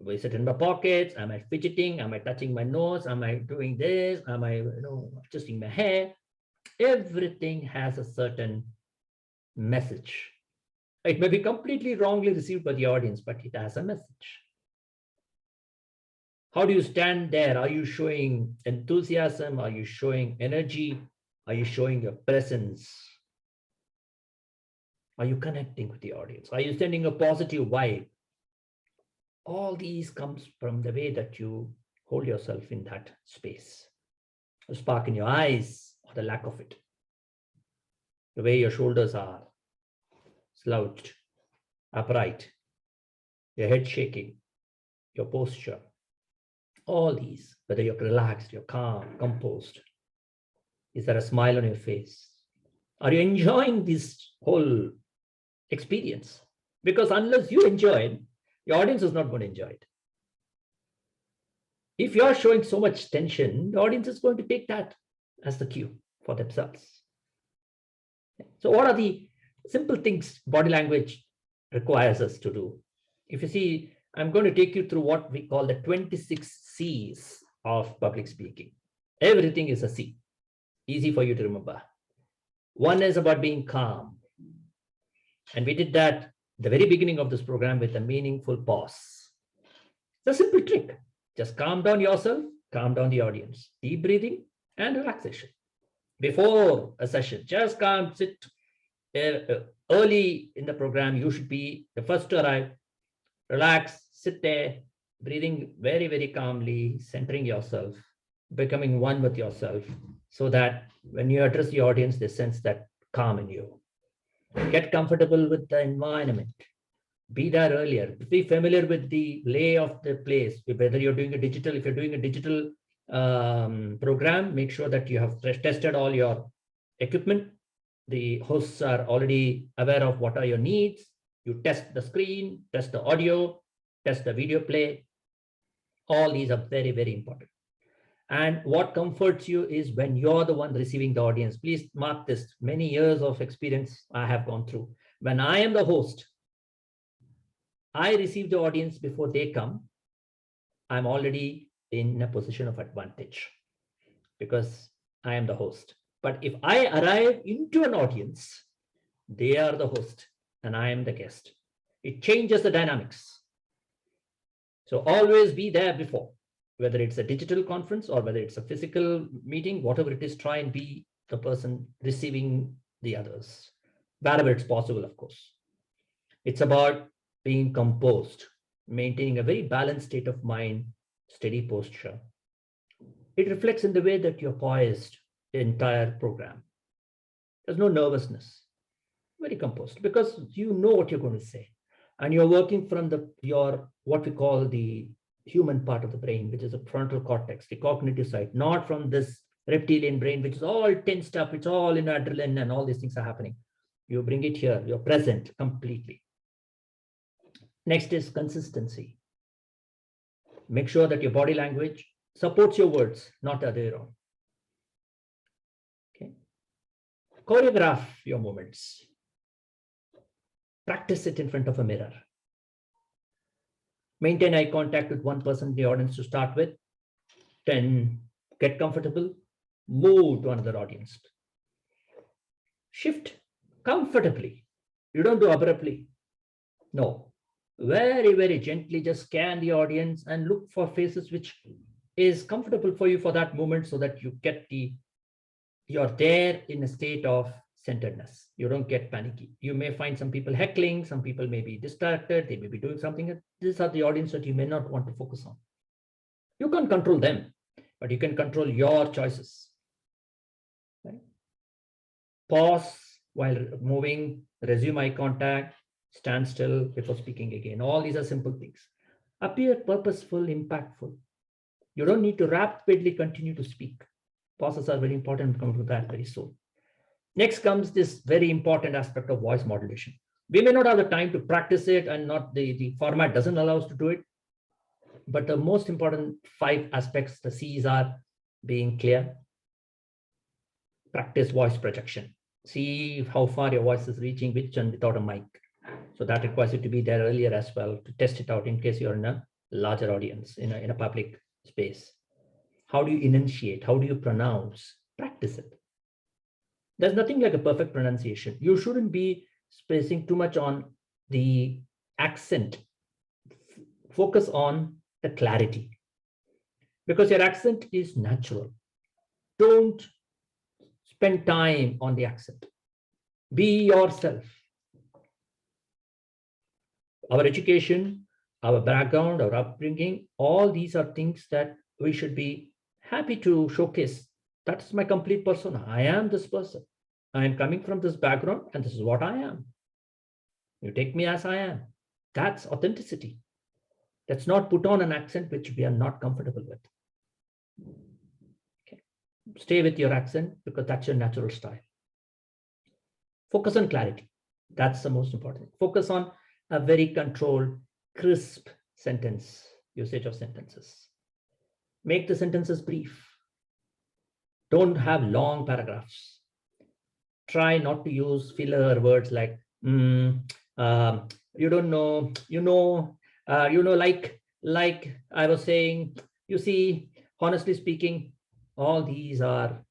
is it in my pockets? Am I fidgeting? Am I touching my nose? Am I doing this? Am I adjusting my hair? Everything has a certain message. It may be completely wrongly received by the audience, but it has a message. How do you stand there? Are you showing enthusiasm? Are you showing energy? Are you showing your presence? Are you connecting with the audience? Are you sending a positive vibe? All these comes from the way that you hold yourself in that space. A spark in your eyes or the lack of it. The way your shoulders are slouched, upright, your head shaking, your posture. All these, whether you're relaxed, you're calm, composed. Is there a smile on your face? Are you enjoying this whole experience? Because unless you enjoy it, your audience is not going to enjoy it. If you're showing so much tension, the audience is going to take that as the cue for themselves. So what are the simple things body language requires us to do? If you see, I'm going to take you through what we call the 26 C's of public speaking. Everything is a C. Easy for you to remember. One is about being calm. And we did that at the very beginning of this program with a meaningful pause. It's a simple trick. Just calm down yourself, calm down the audience. Deep breathing and relaxation. Before a session, just calm, sit. Early in the program, you should be the first to arrive. Relax, sit there, breathing very, very calmly, centering yourself, becoming one with yourself, so that when you address the audience, they sense that calm in you. Get comfortable with the environment. Be there earlier. Be familiar with the lay of the place. Whether you're doing a digital, if you're doing a digital program, make sure that you have tested all your equipment. The hosts are already aware of what are your needs. You test the screen, test the audio, test the video play. All these are very, very important. And what comforts you is when you're the one receiving the audience. Please mark this. Many years of experience I have gone through. When I am the host, I receive the audience before they come. I'm already in a position of advantage because I am the host. But if I arrive into an audience, they are the host and I am the guest. It changes the dynamics. So always be there before, whether it's a digital conference or whether it's a physical meeting, whatever it is, try and be the person receiving the others, wherever it's possible, of course. It's about being composed, maintaining a very balanced state of mind, steady posture. It reflects in the way that you're poised the entire program. There's no nervousness, very composed, because you know what you're going to say. And you're working from your what we call the human part of the brain, which is the frontal cortex, the cognitive side, not from this reptilian brain, which is all tensed up, it's all in adrenaline and all these things are happening. You bring it here, you're present completely. Next is consistency. Make sure that your body language supports your words, not the other way around. Okay. Choreograph your movements. Practice it in front of a mirror. Maintain eye contact with one person in the audience to start with. Then get comfortable, move to another audience. Shift comfortably. You don't do abruptly. No. Very, very gently just scan the audience and look for faces which is comfortable for you for that moment so that you get you're there in a state of centeredness. You don't get panicky. You may find some people heckling, some people may be distracted, they may be doing something. These are the audience that you may not want to focus on. You can't control them, but you can control your choices. Right? Pause while moving, resume eye contact, stand still before speaking again. All these are simple things. Appear purposeful, impactful. You don't need to rapidly continue to speak. Pauses are very important. We'll come to that very soon. Next comes this very important aspect of voice modulation. We may not have the time to practice it and not the format doesn't allow us to do it. But the most important 5 aspects, the C's are being clear, practice voice projection. See how far your voice is reaching with and without a mic. So that requires you to be there earlier as well to test it out in case you're in a larger audience, in a public space. How do you enunciate? How do you pronounce? Practice it. There's nothing like a perfect pronunciation. You shouldn't be spacing too much on the accent. Focus on the clarity because your accent is natural. Don't spend time on the accent. Be yourself. Our education, our background, our upbringing, all these are things that we should be happy to showcase. That's my complete persona. I am this person. I am coming from this background and this is what I am. You take me as I am. That's authenticity. Let's not put on an accent which we are not comfortable with. Okay. Stay with your accent because that's your natural style. Focus on clarity. That's the most important. Focus on a very controlled, crisp sentence, usage of sentences. Make the sentences brief. Don't have long paragraphs. Try not to use filler words like, you don't know, like I was saying, you see, honestly speaking, all these are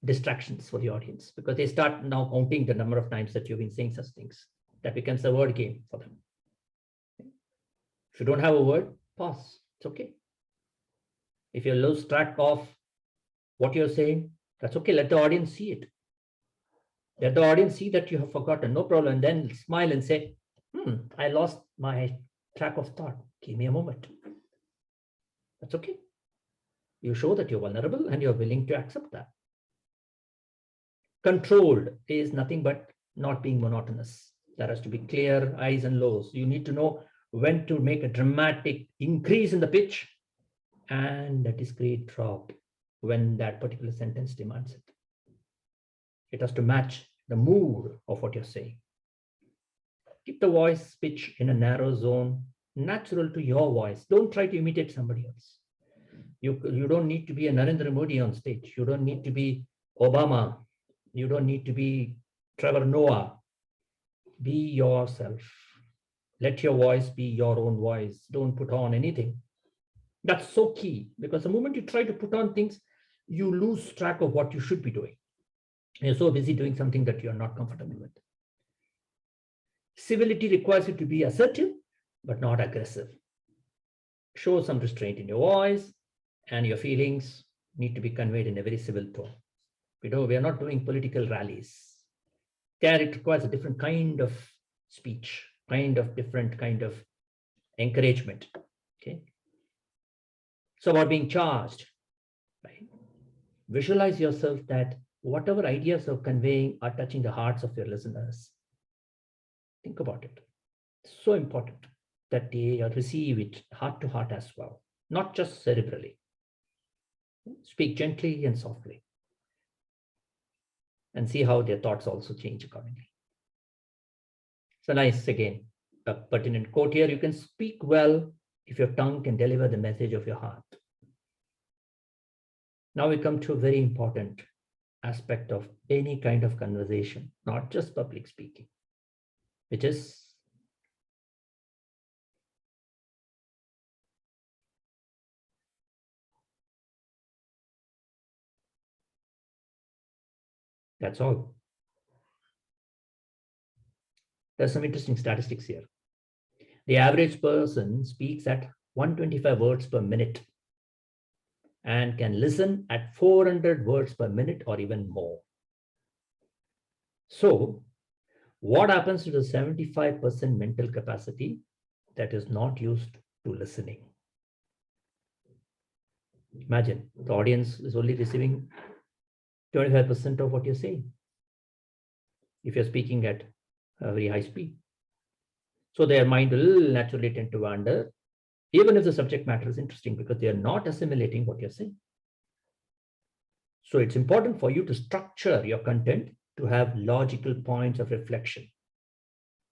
distractions for the audience because they start now counting the number of times that you've been saying such things. That becomes a word game for them. If you don't have a word, pause. It's okay. If you lose track of what you're saying, that's okay. Let the audience see it. Let the audience see that you have forgotten, no problem. And then smile and say, I lost my track of thought. Give me a moment. That's okay. You show that you're vulnerable and you're willing to accept that. Controlled is nothing but not being monotonous. There has to be clear highs and lows. You need to know when to make a dramatic increase in the pitch and a discrete drop when that particular sentence demands it. It has to match the mood of what you're saying. Keep the voice pitch in a narrow zone, natural to your voice. Don't try to imitate somebody else. You don't need to be a Narendra Modi on stage. You don't need to be Obama. You don't need to be Trevor Noah. Be yourself. Let your voice be your own voice. Don't put on anything. That's so key because the moment you try to put on things, you lose track of what you should be doing. You're so busy doing something that you're not comfortable with. Civility requires you to be assertive, but not aggressive. Show some restraint in your voice, and your feelings need to be conveyed in a very civil tone. We are not doing political rallies. There it requires a different kind of speech, different kind of encouragement. Okay. So about being charged, right? Visualize yourself that whatever ideas you're conveying are touching the hearts of your listeners. Think about it. It's so important that they receive it heart to heart as well, not just cerebrally. Speak gently and softly and see how their thoughts also change accordingly. So nice, again, a pertinent quote here. You can speak well if your tongue can deliver the message of your heart. Now we come to a very important aspect of any kind of conversation, not just public speaking, which is that's all. There's some interesting statistics here. The average person speaks at 125 words per minute and can listen at 400 words per minute or even more. So what happens to the 75% mental capacity that is not used to listening? Imagine the audience is only receiving 25% of what you're saying if you're speaking at a very high speed. So their mind will naturally tend to wander, even if the subject matter is interesting, because they are not assimilating what you're saying. So it's important for you to structure your content to have logical points of reflection.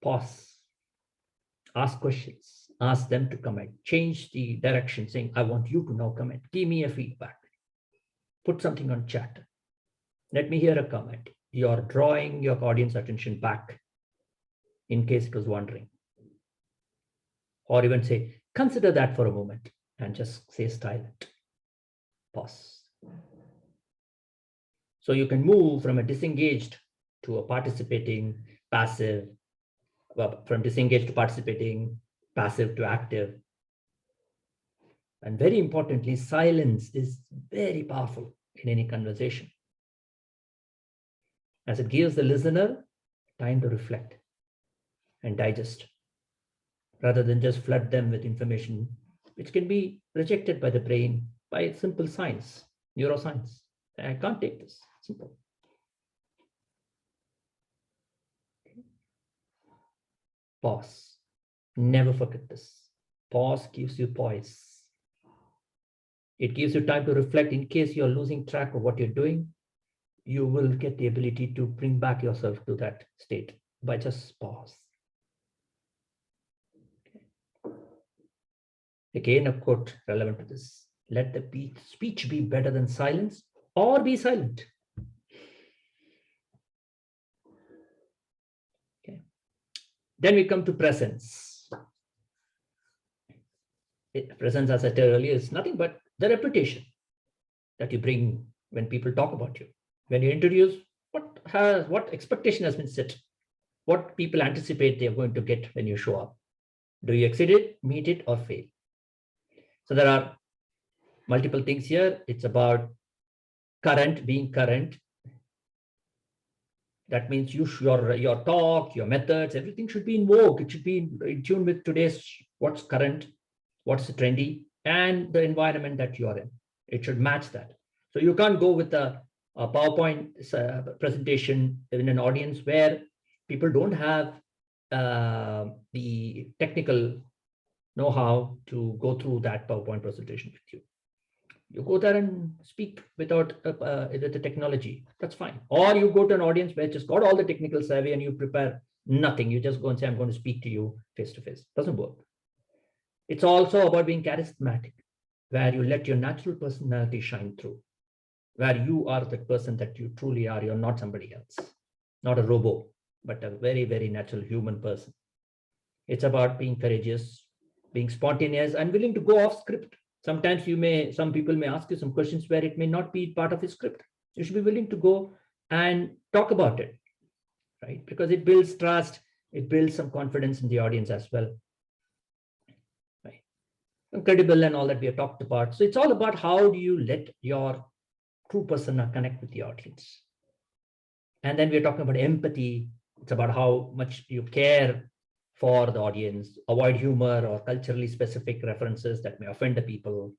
Pause, ask questions, ask them to comment, change the direction, saying, I want you to now comment, give me a feedback, put something on chat. Let me hear a comment. You're drawing your audience attention back in case it was wandering. Or even say, consider that for a moment and just stay silent. Pause. So you can move from a disengaged to a participating, passive, well, from disengaged to participating, passive to active. And very importantly, silence is very powerful in any conversation, as it gives the listener time to reflect and digest, rather than just flood them with information which can be rejected by the brain by simple science, neuroscience. I can't take this. Simple. Pause. Never forget this. Pause gives you poise. It gives you time to reflect in case you're losing track of what you're doing. You will get the ability to bring back yourself to that state by just pause. Again, a quote relevant to this. Let the speech be better than silence or be silent. Okay. Then we come to presence. Presence, as I said earlier, is nothing but the reputation that you bring when people talk about you. When you introduce, what expectation has been set, what people anticipate they're going to get when you show up. Do you exceed it, meet it, or fail? So there are multiple things here. It's about being current. That means your talk, your methods, everything should be in vogue. It should be in tune with today's what's current, what's trendy, and the environment that you are in. It should match that. So you can't go with a PowerPoint presentation in an audience where people don't have the technical know-how to go through that PowerPoint presentation with you. You go there and speak without the technology. That's fine. Or you go to an audience where just got all the technical savvy and you prepare nothing. You just go and say, I'm going to speak to you face to face. Doesn't work. It's also about being charismatic, where you let your natural personality shine through, where you are the person that you truly are. You're not somebody else, not a robot, but a very, very natural human person. It's about being courageous, being spontaneous, and willing to go off script. Sometimes some people may ask you some questions where it may not be part of a script. You should be willing to go and talk about it, right? Because it builds trust, it builds some confidence in the audience as well, right? Credible and all that we have talked about. So it's all about how do you let your true persona connect with the audience. And then we're talking about empathy. It's about how much you care for the audience, avoid humor or culturally specific references that may offend the people.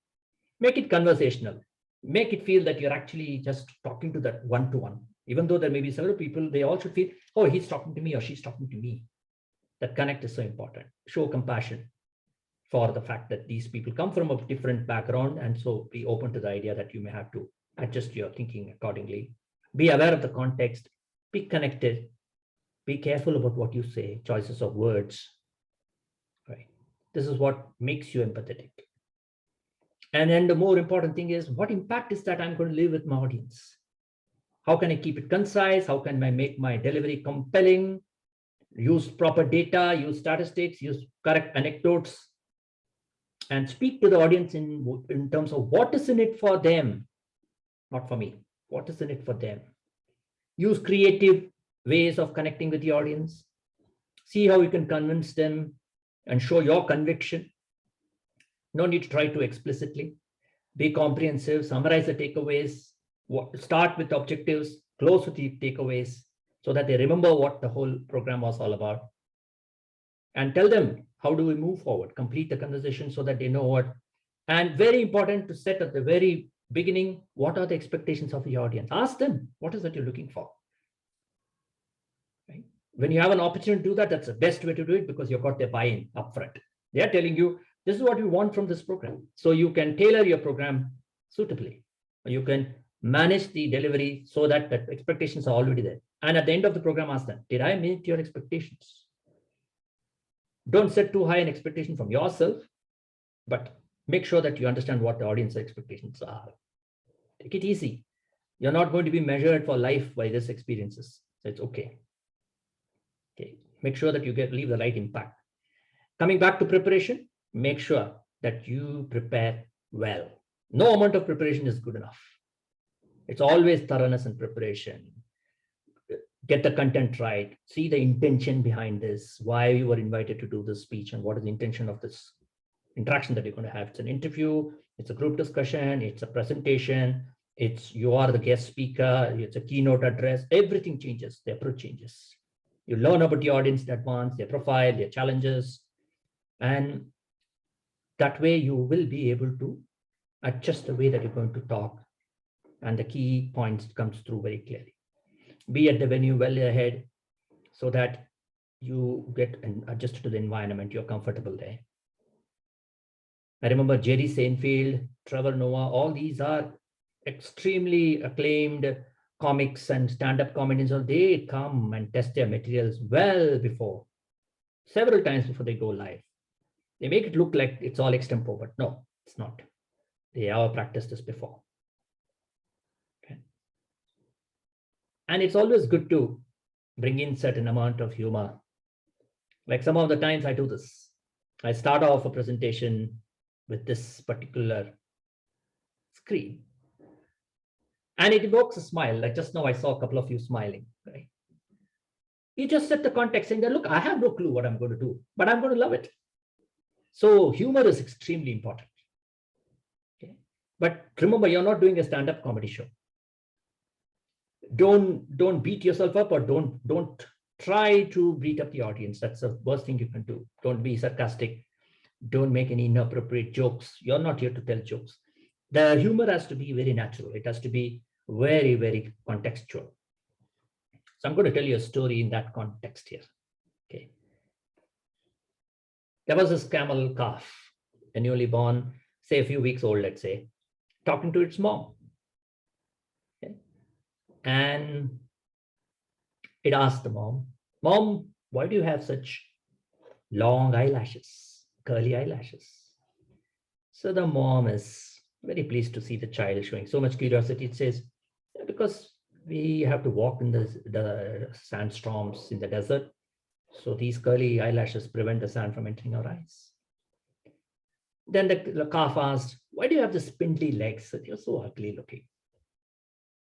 Make it conversational. Make it feel that you're actually just talking to that one-to-one. Even though there may be several people, they all should feel, oh, he's talking to me or she's talking to me. That connect is so important. Show compassion for the fact that these people come from a different background, and so be open to the idea that you may have to adjust your thinking accordingly. Be aware of the context. Be connected. Be careful about what you say, choices of words, right? This is what makes you empathetic. And then the more important thing is, what impact is that I'm going to leave with my audience? How can I keep it concise? How can I make my delivery compelling? Use proper data, use statistics, use correct anecdotes, and speak to the audience in terms of what is in it for them, not for me. What is in it for them? Use creative ways of connecting with the audience. See how you can convince them and show your conviction. No need to try too explicitly. Be comprehensive, summarize the takeaways, start with objectives, close with the takeaways, so that they remember what the whole program was all about. And tell them, how do we move forward? Complete the conversation so that they know what. And very important to set at the very beginning, what are the expectations of the audience? Ask them, what is that you're looking for? Right? When you have an opportunity to do that, that's the best way to do it, because you've got their buy-in upfront. They are telling you, this is what we want from this program. So you can tailor your program suitably. You can manage the delivery so that the expectations are already there. And at the end of the program, ask them, did I meet your expectations? Don't set too high an expectation from yourself, but make sure that you understand what the audience expectations are. Take it easy. You're not going to be measured for life by these experiences. So it's okay. Okay. Make sure that you leave the right impact. Coming back to preparation, make sure that you prepare well. No amount of preparation is good enough. It's always thoroughness and preparation. Get the content right. See the intention behind this, why you were invited to do this speech, and what is the intention of this interaction that you're going to have. It's an interview, it's a group discussion, it's a presentation, you are the guest speaker, it's a keynote address. Everything changes, the approach changes. You learn about the audience in advance, their profile, their challenges, and that way you will be able to adjust the way that you're going to talk, and the key points comes through very clearly. Be at the venue well ahead so that you get adjusted to the environment, you're comfortable there. I remember Jerry Seinfeld, Trevor Noah, all these are extremely acclaimed comics and stand-up comedians. They come and test their materials several times before they go live. They make it look like it's all extempo, but no, it's not. They have practiced this before. Okay. And it's always good to bring in certain amount of humor. Like some of the times I do this. I start off a presentation with this particular screen. And it evokes a smile. Like just now I saw a couple of you smiling, right? You just set the context saying that, look, I have no clue what I'm going to do, but I'm going to love it. So humor is extremely important. Okay? But remember, you're not doing a stand-up comedy show. Don't beat yourself up, or don't try to beat up the audience. That's the worst thing you can do. Don't be sarcastic. Don't make any inappropriate jokes. You're not here to tell jokes. The humor has to be very natural. It has to be very, very contextual. So I'm going to tell you a story in that context here. Okay. There was this camel calf, a newly born, say a few weeks old, let's say, talking to its mom. Okay. And it asked the mom, Mom, why do you have such long eyelashes, curly eyelashes? So the mom is very pleased to see the child showing so much curiosity. It says, because we have to walk in the sandstorms in the desert. So these curly eyelashes prevent the sand from entering our eyes. Then the calf asked, why do you have the spindly legs? You're so ugly looking.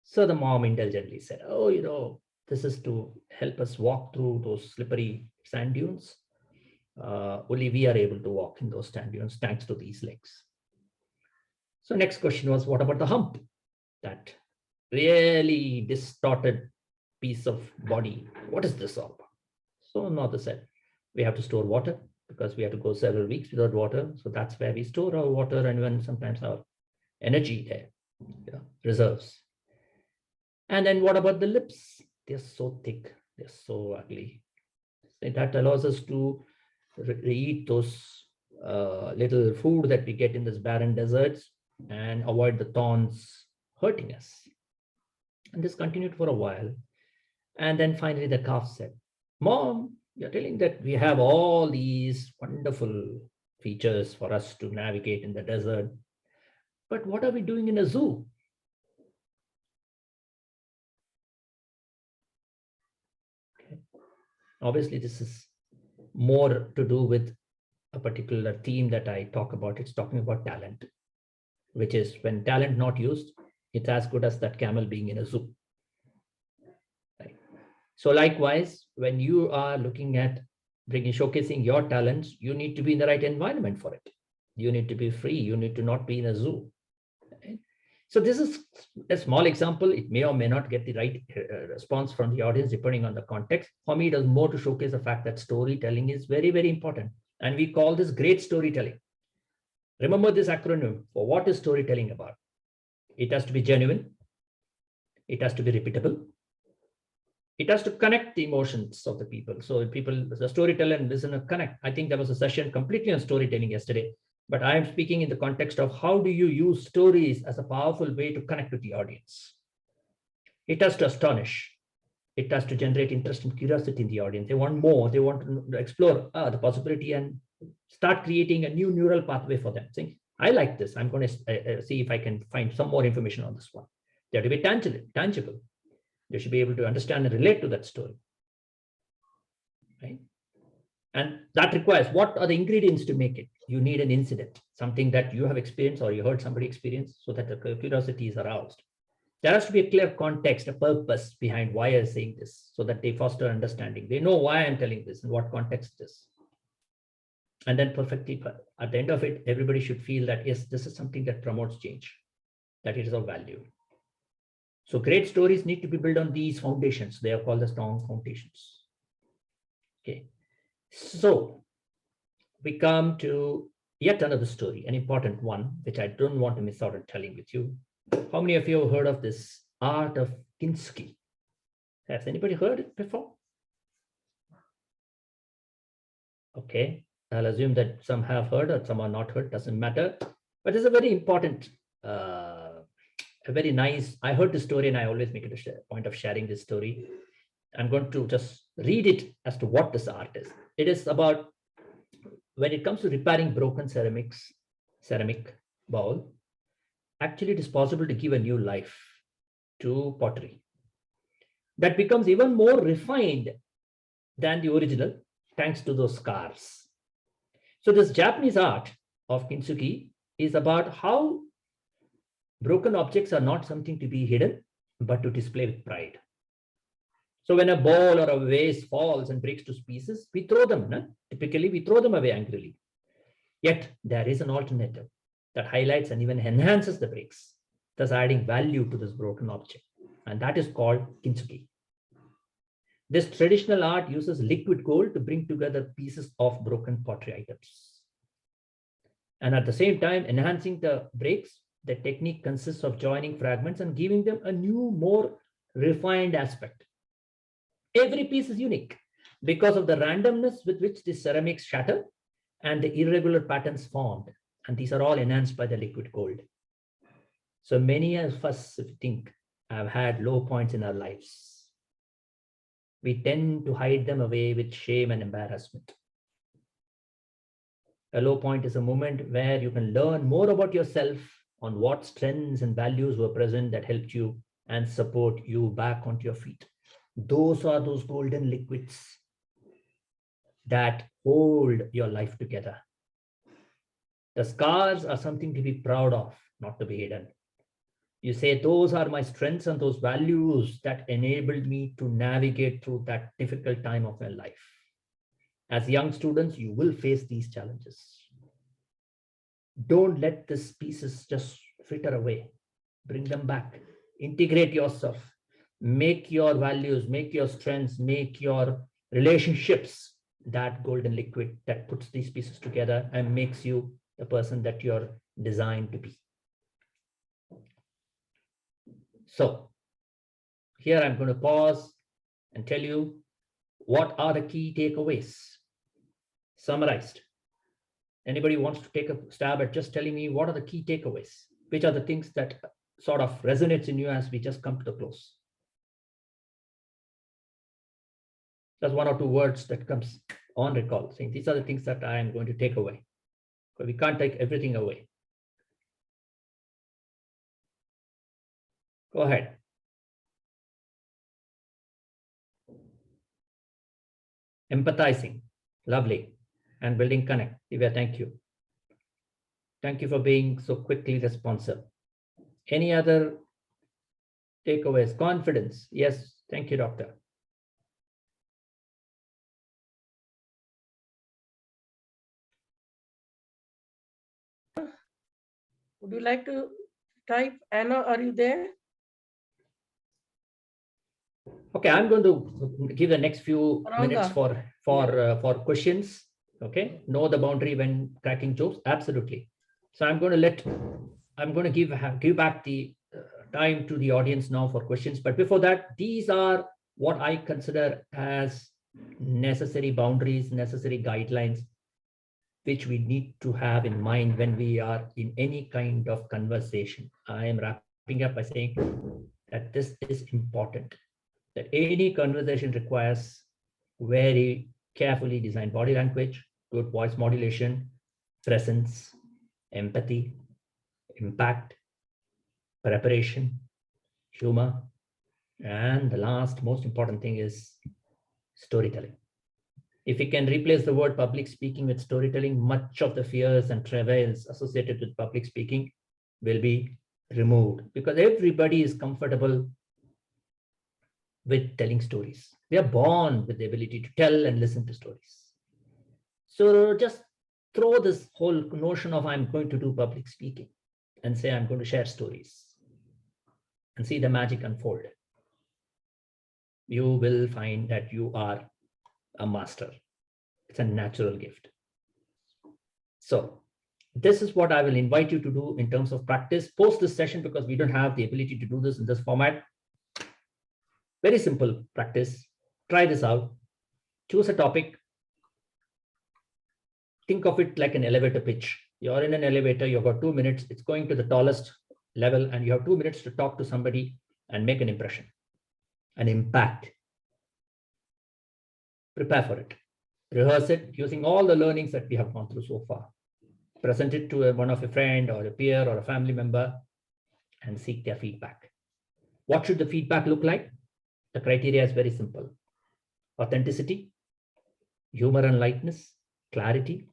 So the mom indulgently said, oh, this is to help us walk through those slippery sand dunes. Only we are able to walk in those sand dunes thanks to these legs. So next question was, what about the hump? That really distorted piece of body. What is this all about? So mother said, we have to store water because we have to go several weeks without water. So that's where we store our water, and even sometimes our energy there, reserves. And then what about the lips? They're so thick, they're so ugly. So that allows us to eat those little food that we get in this barren deserts and avoid the thorns hurting us. And this continued for a while. And then finally the calf said, Mom, you're telling that we have all these wonderful features for us to navigate in the desert, but what are we doing in a zoo? Okay. Obviously, this is more to do with a particular theme that I talk about. It's talking about talent, which is when talent not used, it's as good as that camel being in a zoo. Right? So likewise, when you are looking at showcasing your talents, you need to be in the right environment for it. You need to be free. You need to not be in a zoo. Right? So this is a small example. It may or may not get the right response from the audience depending on the context. For me, it is more to showcase the fact that storytelling is very, very important. And we call this great storytelling. Remember this acronym for what is storytelling about. It has to be genuine. It has to be repeatable. It has to connect the emotions of the people. So the storyteller and listener connect. I think there was a session completely on storytelling yesterday, but I am speaking in the context of how do you use stories as a powerful way to connect with the audience. It has to astonish. It has to generate interest and curiosity in the audience. They want more. They want to explore the possibility and start creating a new neural pathway for them. Saying, I like this. I'm going to see if I can find some more information on this one. They have to be tangible. They should be able to understand and relate to that story. Right? And that requires, what are the ingredients to make it? You need an incident, something that you have experienced or you heard somebody experience, so that the curiosity is aroused. There has to be a clear context, a purpose behind why I'm saying this, so that they foster understanding. They know why I'm telling this and what context it is. And then perfectly, at the end of it, everybody should feel that, yes, this is something that promotes change, that it is of value. So great stories need to be built on these foundations. They are called the strong foundations. Okay. So we come to yet another story, an important one, which I don't want to miss out on telling with you. How many of you have heard of this art of Kinski? Has anybody heard it before? Okay. I'll assume that some have heard or some are not heard, doesn't matter. But it's a very important, a very nice, I heard the story and I always make it a point of sharing this story. I'm going to just read it as to what this art is. It is about, when it comes to repairing broken ceramic bowl, actually it is possible to give a new life to pottery. that becomes even more refined than the original, thanks to those scars. So this Japanese art of kintsugi is about how broken objects are not something to be hidden, but to display with pride. So when a ball or a vase falls and breaks to pieces, we throw them. No? Typically, we throw them away angrily. Yet there is an alternative that highlights and even enhances the breaks, thus adding value to this broken object. And that is called kintsugi. This traditional art uses liquid gold to bring together pieces of broken pottery items. And at the same time, enhancing the breaks, the technique consists of joining fragments and giving them a new, more refined aspect. Every piece is unique because of the randomness with which the ceramics shatter and the irregular patterns formed. And these are all enhanced by the liquid gold. So many of us, if you think, have had low points in our lives. We tend to hide them away with shame and embarrassment. A low point is a moment where you can learn more about yourself, on what strengths and values were present that helped you and support you back onto your feet. Those are those golden liquids that hold your life together. The scars are something to be proud of, not to be hidden. You say, those are my strengths and those values that enabled me to navigate through that difficult time of my life. As young students, you will face these challenges. Don't let these pieces just fritter away. Bring them back. Integrate yourself. Make your values, make your strengths, make your relationships that golden liquid that puts these pieces together and makes you the person that you're designed to be. So here I'm going to pause and tell you what are the key takeaways summarized. Anybody wants to take a stab at just telling me what are the key takeaways? Which are the things that sort of resonates in you as we just come to the close? There's one or two words that comes on recall, saying these are the things that I am going to take away. But we can't take everything away. Go ahead. Empathizing, lovely, and building connect. Divya, thank you. Thank you for being so quickly responsive. Any other takeaways? Confidence. Yes, thank you, doctor. Would you like to type? Anna, are you there? Okay, I'm going to give the next few minutes Ranga. for questions. Okay, know the boundary when cracking jokes. Absolutely. So I'm going to give back the time to the audience now for questions. But before that, these are what I consider as necessary boundaries, necessary guidelines, which we need to have in mind when we are in any kind of conversation. I am wrapping up by saying that this is important, that any conversation requires very carefully designed body language, good voice modulation, presence, empathy, impact, preparation, humor, and the last most important thing is storytelling. If we can replace the word public speaking with storytelling, much of the fears and travails associated with public speaking will be removed, because everybody is comfortable with telling stories. We are born with the ability to tell and listen to stories. So just throw this whole notion of I'm going to do public speaking and say I'm going to share stories and see the magic unfold. You will find that you are a master. It's a natural gift. So this is what I will invite you to do in terms of practice post this session, because we don't have the ability to do this in this format. Very simple practice. Try this out. Choose a topic. Think of it like an elevator pitch. You're in an elevator, you've got 2 minutes, it's going to the tallest level, and you have 2 minutes to talk to somebody and make an impression, an impact. Prepare for it. Rehearse it using all the learnings that we have gone through so far. Present it to one of a friend or a peer or a family member and seek their feedback. What should the feedback look like? The criteria is very simple: authenticity, humor and lightness, clarity,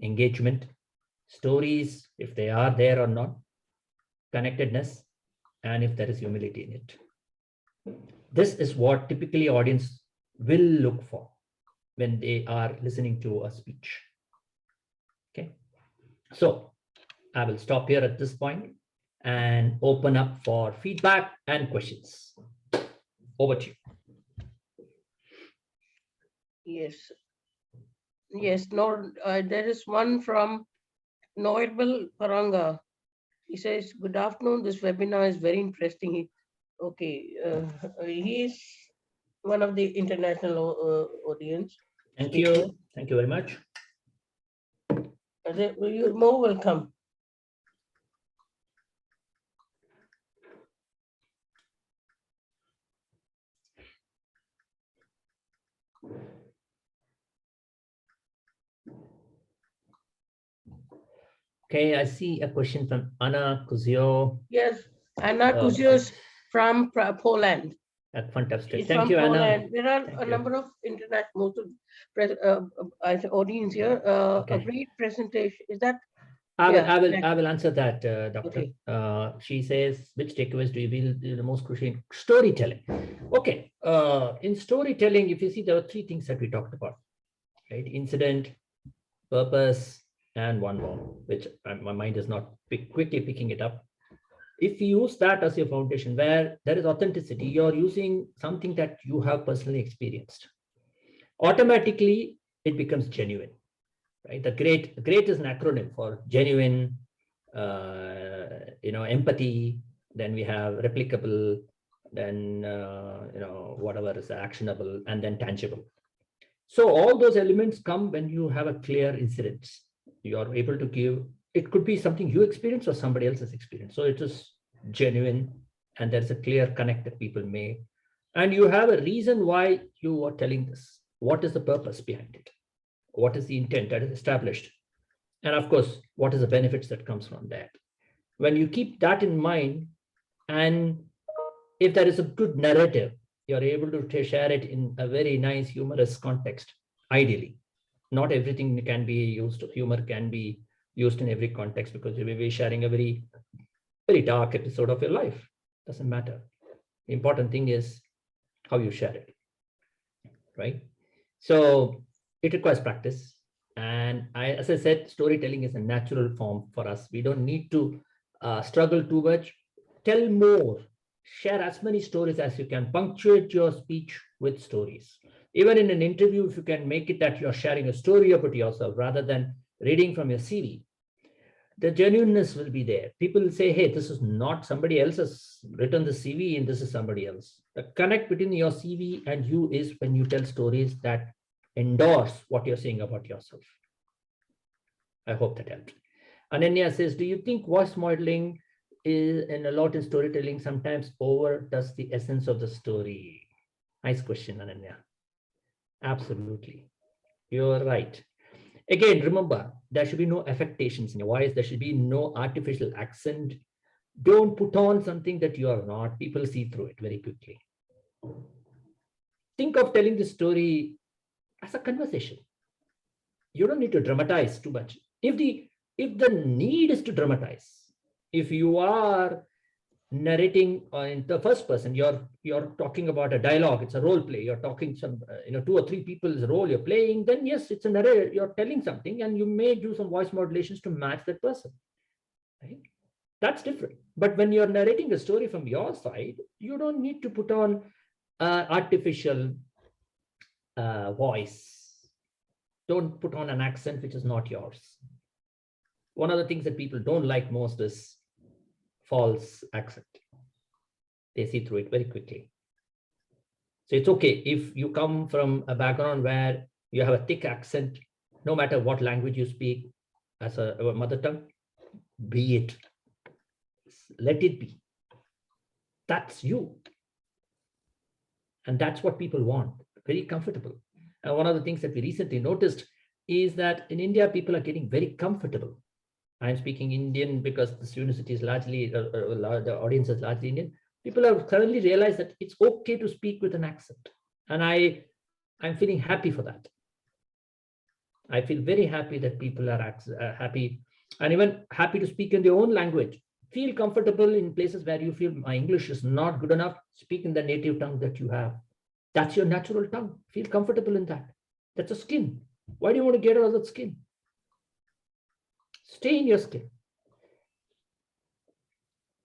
engagement, stories, if they are there or not, connectedness, and if there is humility in it. This is what typically audience will look for when they are listening to a speech. Okay, so I will stop here at this point and open up for feedback and questions. Over to you. Yes. Yes, no, there is one from Norbal Paranga. He says, good afternoon. This webinar is very interesting. Okay, he is one of the international audience. Thank speaker. you. Thank you very much. You're more welcome. Okay, I see a question from Anna Kuzio. Yes, Anna Kuzios from Poland. Fantastic. She's Thank from you, Anna. Poland. There are Thank a you. number of international audience here. Okay. A great presentation. Is that? I Yeah, will answer that, Doctor. Okay. She says, which takeaways do you feel the most crucial in storytelling? Okay, in storytelling, if you see, there are three things that we talked about, right? Incident, purpose, and one more, which my mind is not quickly picking it up. If you use that as your foundation, where there is authenticity, you're using something that you have personally experienced. Automatically, it becomes genuine. Right? The great is an acronym for genuine, empathy. Then we have replicable. Then whatever is actionable, and then tangible. So all those elements come when you have a clear incident. You are able to give. It could be something you experience or somebody else's experience. So it is genuine, and there's a clear connect that people make, and you have a reason why you are telling this. What is the purpose behind it? What is the intent that is established? And of course, what is the benefits that comes from that? When you keep that in mind, and if there is a good narrative, you're able to share it in a very nice, humorous context, ideally. Not everything can be used, humor can be used in every context, because you may be sharing a very, very dark episode of your life. Doesn't matter. The important thing is how you share it, right? So it requires practice. And as I said, storytelling is a natural form for us. We don't need to struggle too much. Tell more. Share as many stories as you can. Punctuate your speech with stories. Even in an interview, if you can make it that you're sharing a story about yourself rather than reading from your CV, the genuineness will be there. People will say, hey, this is not somebody else has written the CV and this is somebody else. The connect between your CV and you is when you tell stories that endorse what you're saying about yourself. I hope that helped. Ananya says, do you think voice modeling is in a lot in storytelling sometimes overdoes the essence of the story? Nice question, Ananya. Absolutely. You're right. Again, remember, there should be no affectations in your voice. There should be no artificial accent. Don't put on something that you are not. People see through it very quickly. Think of telling the story as a conversation. You don't need to dramatize too much. If the need is to dramatize, if you are narrating in the first person, you're talking about a dialogue, it's a role play, you're talking some 2 or 3 people's role you're playing, then yes, it's a narrator, you're telling something, and you may do some voice modulations to match that person, right? That's different. But when you're narrating a story from your side, you don't need to put on artificial voice. Don't put on an accent which is not yours. One of the things that people don't like most is false accent. They see through it very quickly. So it's okay if you come from a background where you have a thick accent, no matter what language you speak as a mother tongue, be it. Let it be. That's you. And that's what people want. Very comfortable. And one of the things that we recently noticed is that in India, people are getting very comfortable. I'm speaking Indian because this university is largely, the audience is largely Indian. People have suddenly realized that it's okay to speak with an accent. And I'm feeling happy for that. I feel very happy that people are happy and even happy to speak in their own language. Feel comfortable in places where you feel my English is not good enough. Speak in the native tongue that you have. That's your natural tongue. Feel comfortable in that. That's a skin. Why do you want to get out of that skin? Stay in your skin.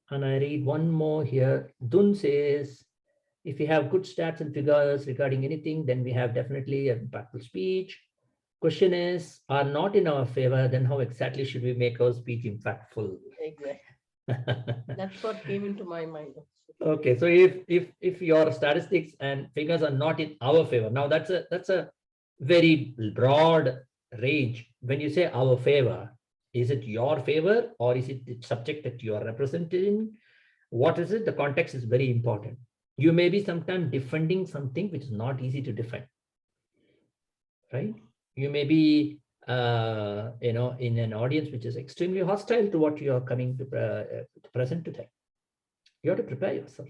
And I read one more here. Dun says, if we have good stats and figures regarding anything, then we have definitely an impactful speech. Question is, are not in our favor, then how exactly should we make our speech impactful? Exactly. That's what came into my mind. Okay, so if your statistics and figures are not in our favor, now that's a very broad range. When you say our favor, is it your favor or is it the subject that you are representing? What is it? The context is very important. You may be sometimes defending something which is not easy to defend, right? You may be in an audience which is extremely hostile to what you are coming to present to them. You have to prepare yourself.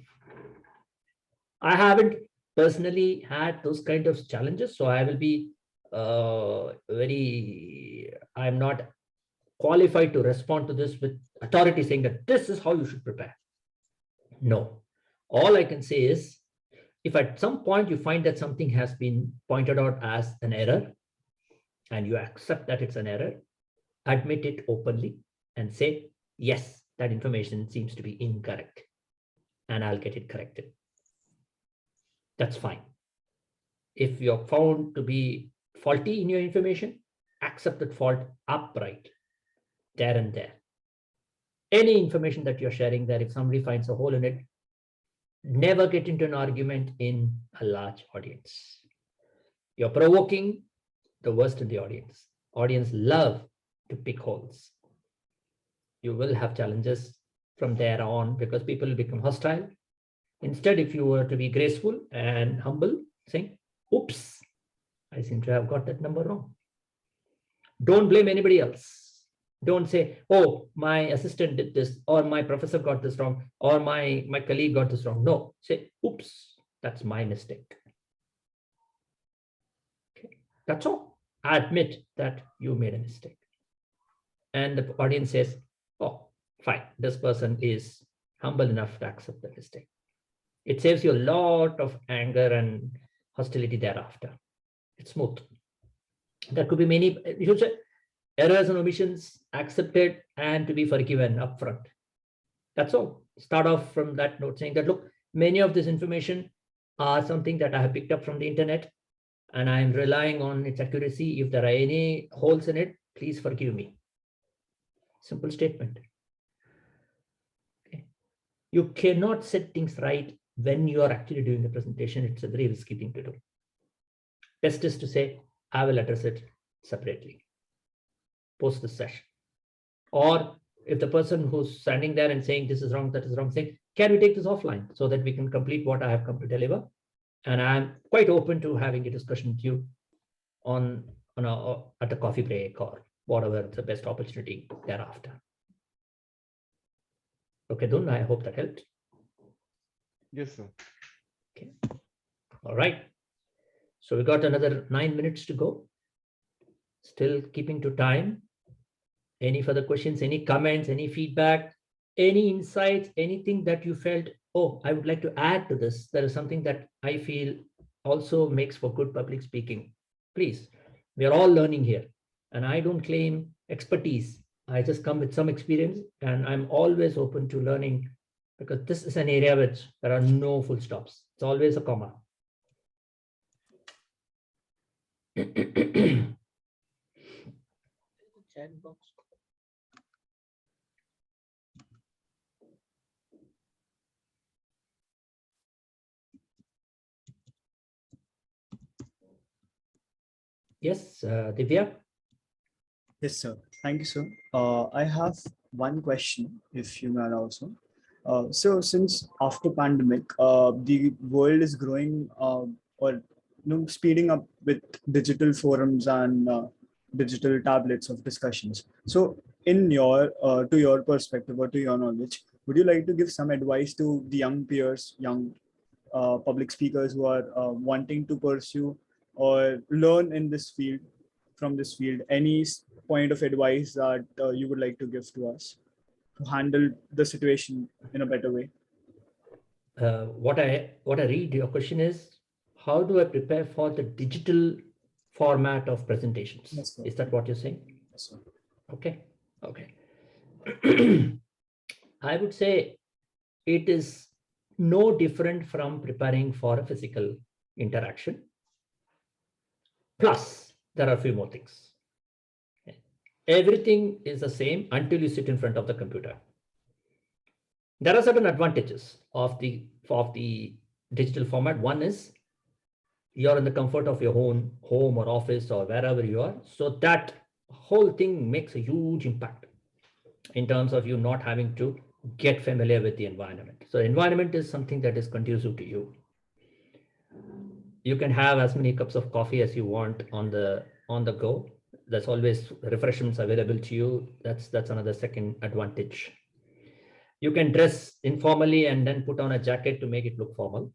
I haven't personally had those kind of challenges, so I will be I'm not qualified to respond to this with authority saying that this is how you should prepare. No, all I can say is, if at some point you find that something has been pointed out as an error and you accept that it's an error, admit it openly and say, yes, that information seems to be incorrect and I'll get it corrected. That's fine. If you're found to be faulty in your information, accept that fault upright, there and there. Any information that you're sharing there, if somebody finds a hole in it, never get into an argument in a large audience. You're provoking the worst in the audience. Audience love to pick holes. You will have challenges from there on because people will become hostile. Instead, if you were to be graceful and humble, saying, oops, I seem to have got that number wrong. Don't blame anybody else. Don't say, oh, my assistant did this, or my professor got this wrong, or my colleague got this wrong. No, say, oops, that's my mistake. Okay, that's all. Admit that you made a mistake. And the audience says, oh, fine, this person is humble enough to accept the mistake. It saves you a lot of anger and hostility thereafter. It's smooth. There could be many, you should say, errors and omissions accepted and to be forgiven upfront. That's all. Start off from that note saying that, look, many of this information are something that I have picked up from the internet and I'm relying on its accuracy. If there are any holes in it, please forgive me. Simple statement. Okay. You cannot set things right when you are actually doing the presentation. It's a very risky thing to do. Best is to say, I will address it separately post this session. Or if the person who's standing there and saying this is wrong, that is wrong, saying, can we take this offline so that we can complete what I have come to deliver? And I'm quite open to having a discussion with you at a coffee break or whatever the best opportunity thereafter. Okay, Dun, I hope that helped. Yes, sir. Okay. All right. So we got another 9 minutes to go. Still keeping to time. Any further questions, any comments, any feedback, any insights, anything that you felt, oh, I would like to add to this. There is something that I feel also makes for good public speaking. Please, we are all learning here. And I don't claim expertise. I just come with some experience and I'm always open to learning because this is an area which there are no full stops. It's always a comma. Chat box. Yes, Divya. Yes, sir. Thank you, sir. I have one question, if you may allow, sir. So since after pandemic, the world is growing or speeding up with digital forums and digital tablets of discussions. So in your to your perspective or to your knowledge, would you like to give some advice to the young peers, young public speakers who are wanting to pursue or learn in this field, from this field? Any point of advice that you would like to give to us to handle the situation in a better way? What I read your question is, how do I prepare for the digital format of presentations? Yes, sir. Is that what you're saying? Yes, sir. Okay. I would say it is no different from preparing for a physical interaction. Plus, there are a few more things. Everything is the same until you sit in front of the computer. There are certain advantages of the digital format. One is you're in the comfort of your own home or office or wherever you are. So that whole thing makes a huge impact in terms of you not having to get familiar with the environment. So environment is something that is conducive to you. You can have as many cups of coffee as you want on the go. There's always refreshments available to you. That's another second advantage. You can dress informally and then put on a jacket to make it look formal.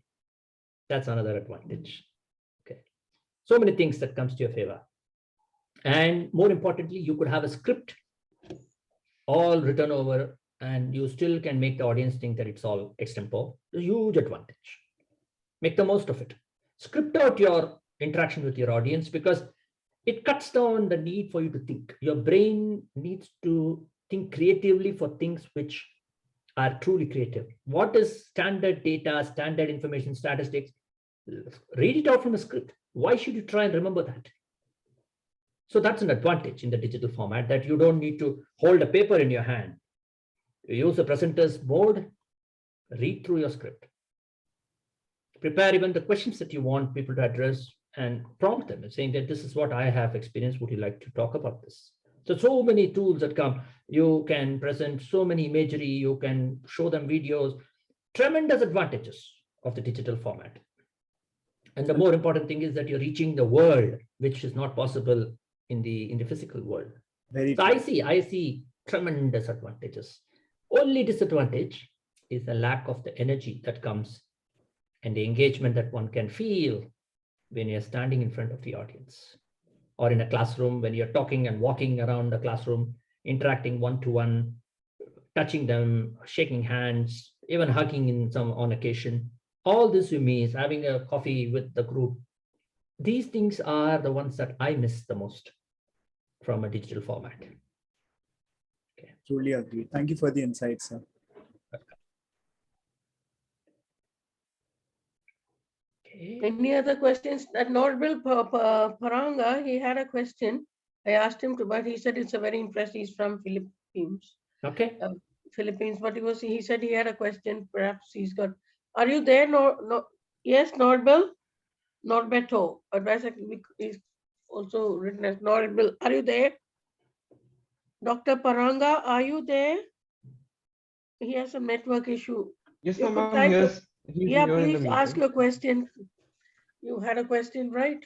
That's another advantage. Okay. So many things that comes to your favor. And more importantly, you could have a script all written over and you still can make the audience think that it's all extempore. A huge advantage. Make the most of it. Script out your interaction with your audience because it cuts down the need for you to think. Your brain needs to think creatively for things which are truly creative. What is standard data, standard information, statistics? Read it out from a script. Why should you try and remember that? So that's an advantage in the digital format, that you don't need to hold a paper in your hand. You use the presenter's board, read through your script. Prepare even the questions that you want people to address and prompt them and saying that this is what I have experienced. Would you like to talk about this? So many tools that come. You can present so many imagery. You can show them videos. Tremendous advantages of the digital format. And the more important thing is that you're reaching the world, which is not possible in the physical world. Very So true. I see tremendous advantages. Only disadvantage is the lack of the energy that comes and the engagement that one can feel when you're standing in front of the audience, or in a classroom when you're talking and walking around the classroom, interacting one-to-one, touching them, shaking hands, even hugging on occasion. All this with me is having a coffee with the group. These things are the ones that I miss the most from a digital format. Okay. Truly agree. Thank you for the insights, sir. Okay. Any other questions? That Norbel Paranga, he had a question. I asked him to, but he said it's a very impressive. He's from Philippines. Okay. Philippines, but he said he had a question. Perhaps he's got. Are you there? No. Yes, Norbel. Norberto. Advisor is also written as Norbel. Are you there? Dr. Paranga, are you there? He has a network issue. Yes, You no, could ma'am. type Yes, he's Yeah, here in the please ask meeting. your question. You had a question, right?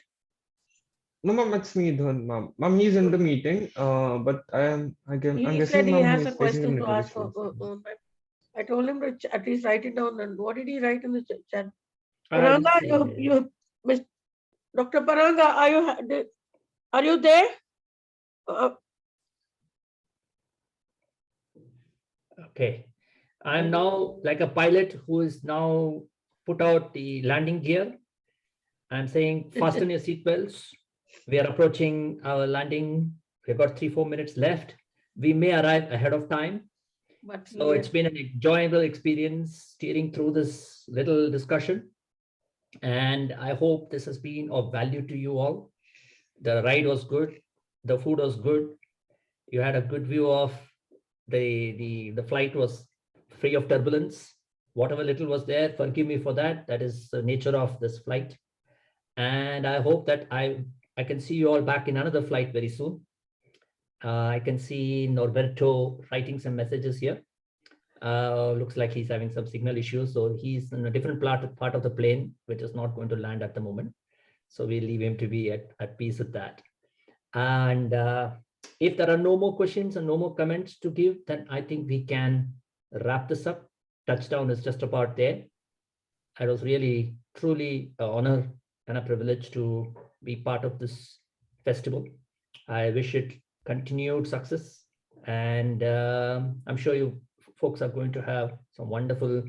No, ma'am, it's me, Dhan, ma'am. Ma'am, he's in the meeting. But I'm He guessing, said he ma'am, has a he's facing some question to network ask. issues. I told him to at least write it down. And what did he write in the chat? I will Paranga, say- you, Dr. Paranga, are you there? Okay. I'm now like a pilot who is now put out the landing gear. I'm saying fasten your seatbelts. We are approaching our landing. We've got 3-4 minutes left. We may arrive ahead of time. But So it's been an enjoyable experience steering through this little discussion. And I hope this has been of value to you all. The ride was good. The food was good. You had a good view of the flight was free of turbulence. Whatever little was there, forgive me for that. That is the nature of this flight. And I hope that I can see you all back in another flight very soon. I can see Norberto writing some messages here. Looks like he's having some signal issues. So he's in a different part of the plane, which is not going to land at the moment. So we'll leave him to be at peace with that. And if there are no more questions and no more comments to give, then I think we can wrap this up. Touchdown is just about there. It was really, truly an honor and a privilege to be part of this festival. I wish it continued success, and I'm sure you folks are going to have some wonderful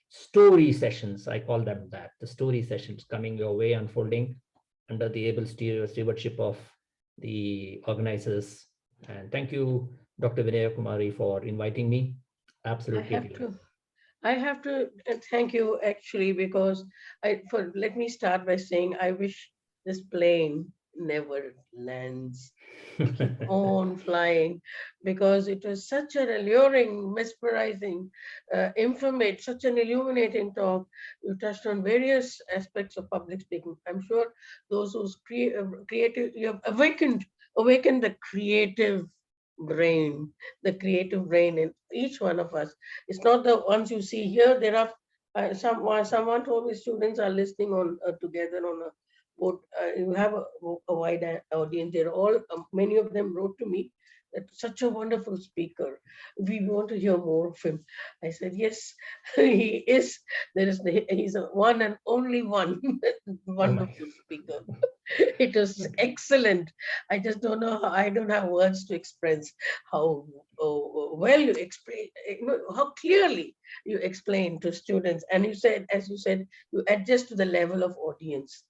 story sessions. I call them that, the story sessions coming your way, unfolding under the able stewardship of the organizers. And thank you, Dr. Vinaya Kumari, for inviting me. Absolutely. I have to thank you actually, because let me start by saying I wish this plane never lands. Keep on flying, because it was such an alluring, mesmerizing, informative, such an illuminating talk. You touched on various aspects of public speaking. I'm sure those who's creative, you have awakened the creative brain in each one of us. It's not the ones you see here. There are someone told me students are listening on together on a boat. You have a wide audience. They're all many of them wrote to me that such a wonderful speaker. We want to hear more of him. I said, yes, he is. He's a one and only one wonderful speaker. It was excellent. I just don't know how, I don't have words to express how well you explain, how clearly you explain to students. And you said, as you said, you adjust to the level of audience,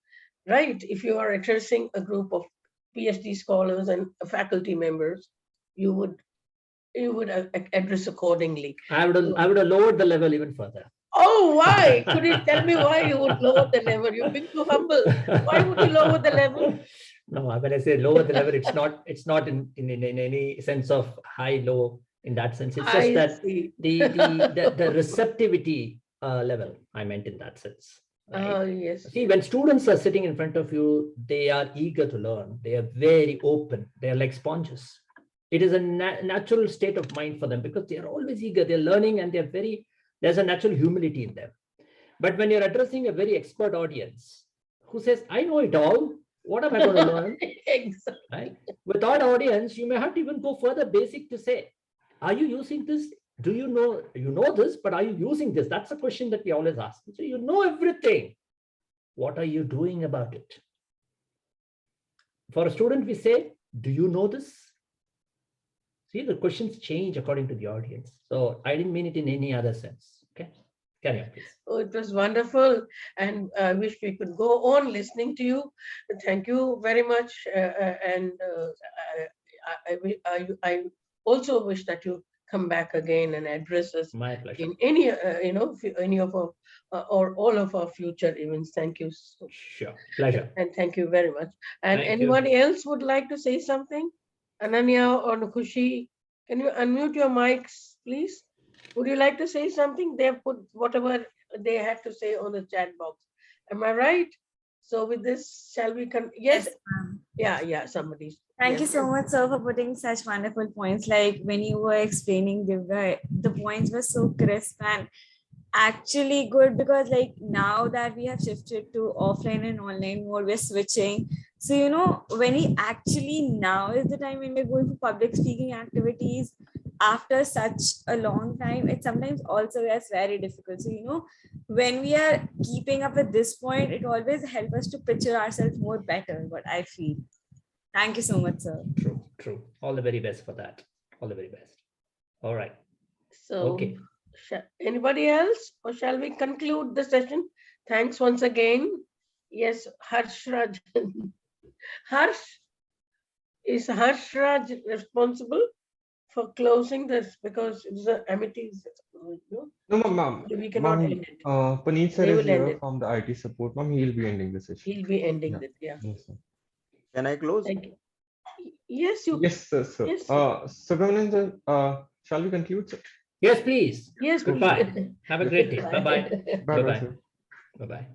right? If you are addressing a group of PhD scholars and faculty members, you would address accordingly. I would have lowered the level even further. Oh, why? Could you tell me why you would lower the level? You've been too humble. Why would you lower the level? No, when I say lower the level, it's not in any sense of high, low in that sense. It's just that the receptivity level I meant in that sense. Right? Yes. See, when students are sitting in front of you, they are eager to learn. They are very open. They are like sponges. It is a natural state of mind for them because they are always eager. They're learning and there's a natural humility in them. But when you're addressing a very expert audience who says, I know it all, what am I going to learn? Exactly. Right? With our audience, you may have to even go further basic to say, are you using this? Do you know this, but are you using this? That's a question that we always ask. So you know everything. What are you doing about it? For a student, we say, do you know this? See, the questions change according to the audience. So I didn't mean it in any other sense. Okay, carry on, please. Oh, it was wonderful, and I wish we could go on listening to you. Thank you very much, and I also wish that you come back again and address us. My pleasure. In any any of our or all of our future events. Thank you. Sure, pleasure. And thank you very much. And Thank anybody you. else would like to say something? Ananya or Khushi, can you unmute your mics, please? Would you like to say something? They have put whatever they had to say on the chat box. Am I right? So with this, shall we yes? Yeah, somebody. Thank you so much, sir, for putting such wonderful points. Like when you were explaining, the points were so crisp and actually good, because like now that we have shifted to offline and online mode, we're switching. So, when we actually now is the time when we're going for public speaking activities after such a long time, it sometimes also gets very difficult. So, when we are keeping up at this point, it always helps us to picture ourselves more better, what I feel. Thank you so much, sir. True. All the very best for that. All the very best. All right. So, okay. Anybody else, or shall we conclude the session? Thanks once again. Yes, Harshraj. Is Harshraj responsible for closing this, because it's an amity? No, ma'am. We cannot end it. Puneet sir is here from the IT support, ma'am. He'll be ending the session. He'll be ending it. Yeah. Yes, sir. Can I close? Thank you. Yes, you. Yes, sir. Yes, Subramanian sir, shall we conclude, sir? Yes, please. Yes. Goodbye. Have a great day. Bye-bye. Bye-bye, Bye-bye. sir. Bye-bye.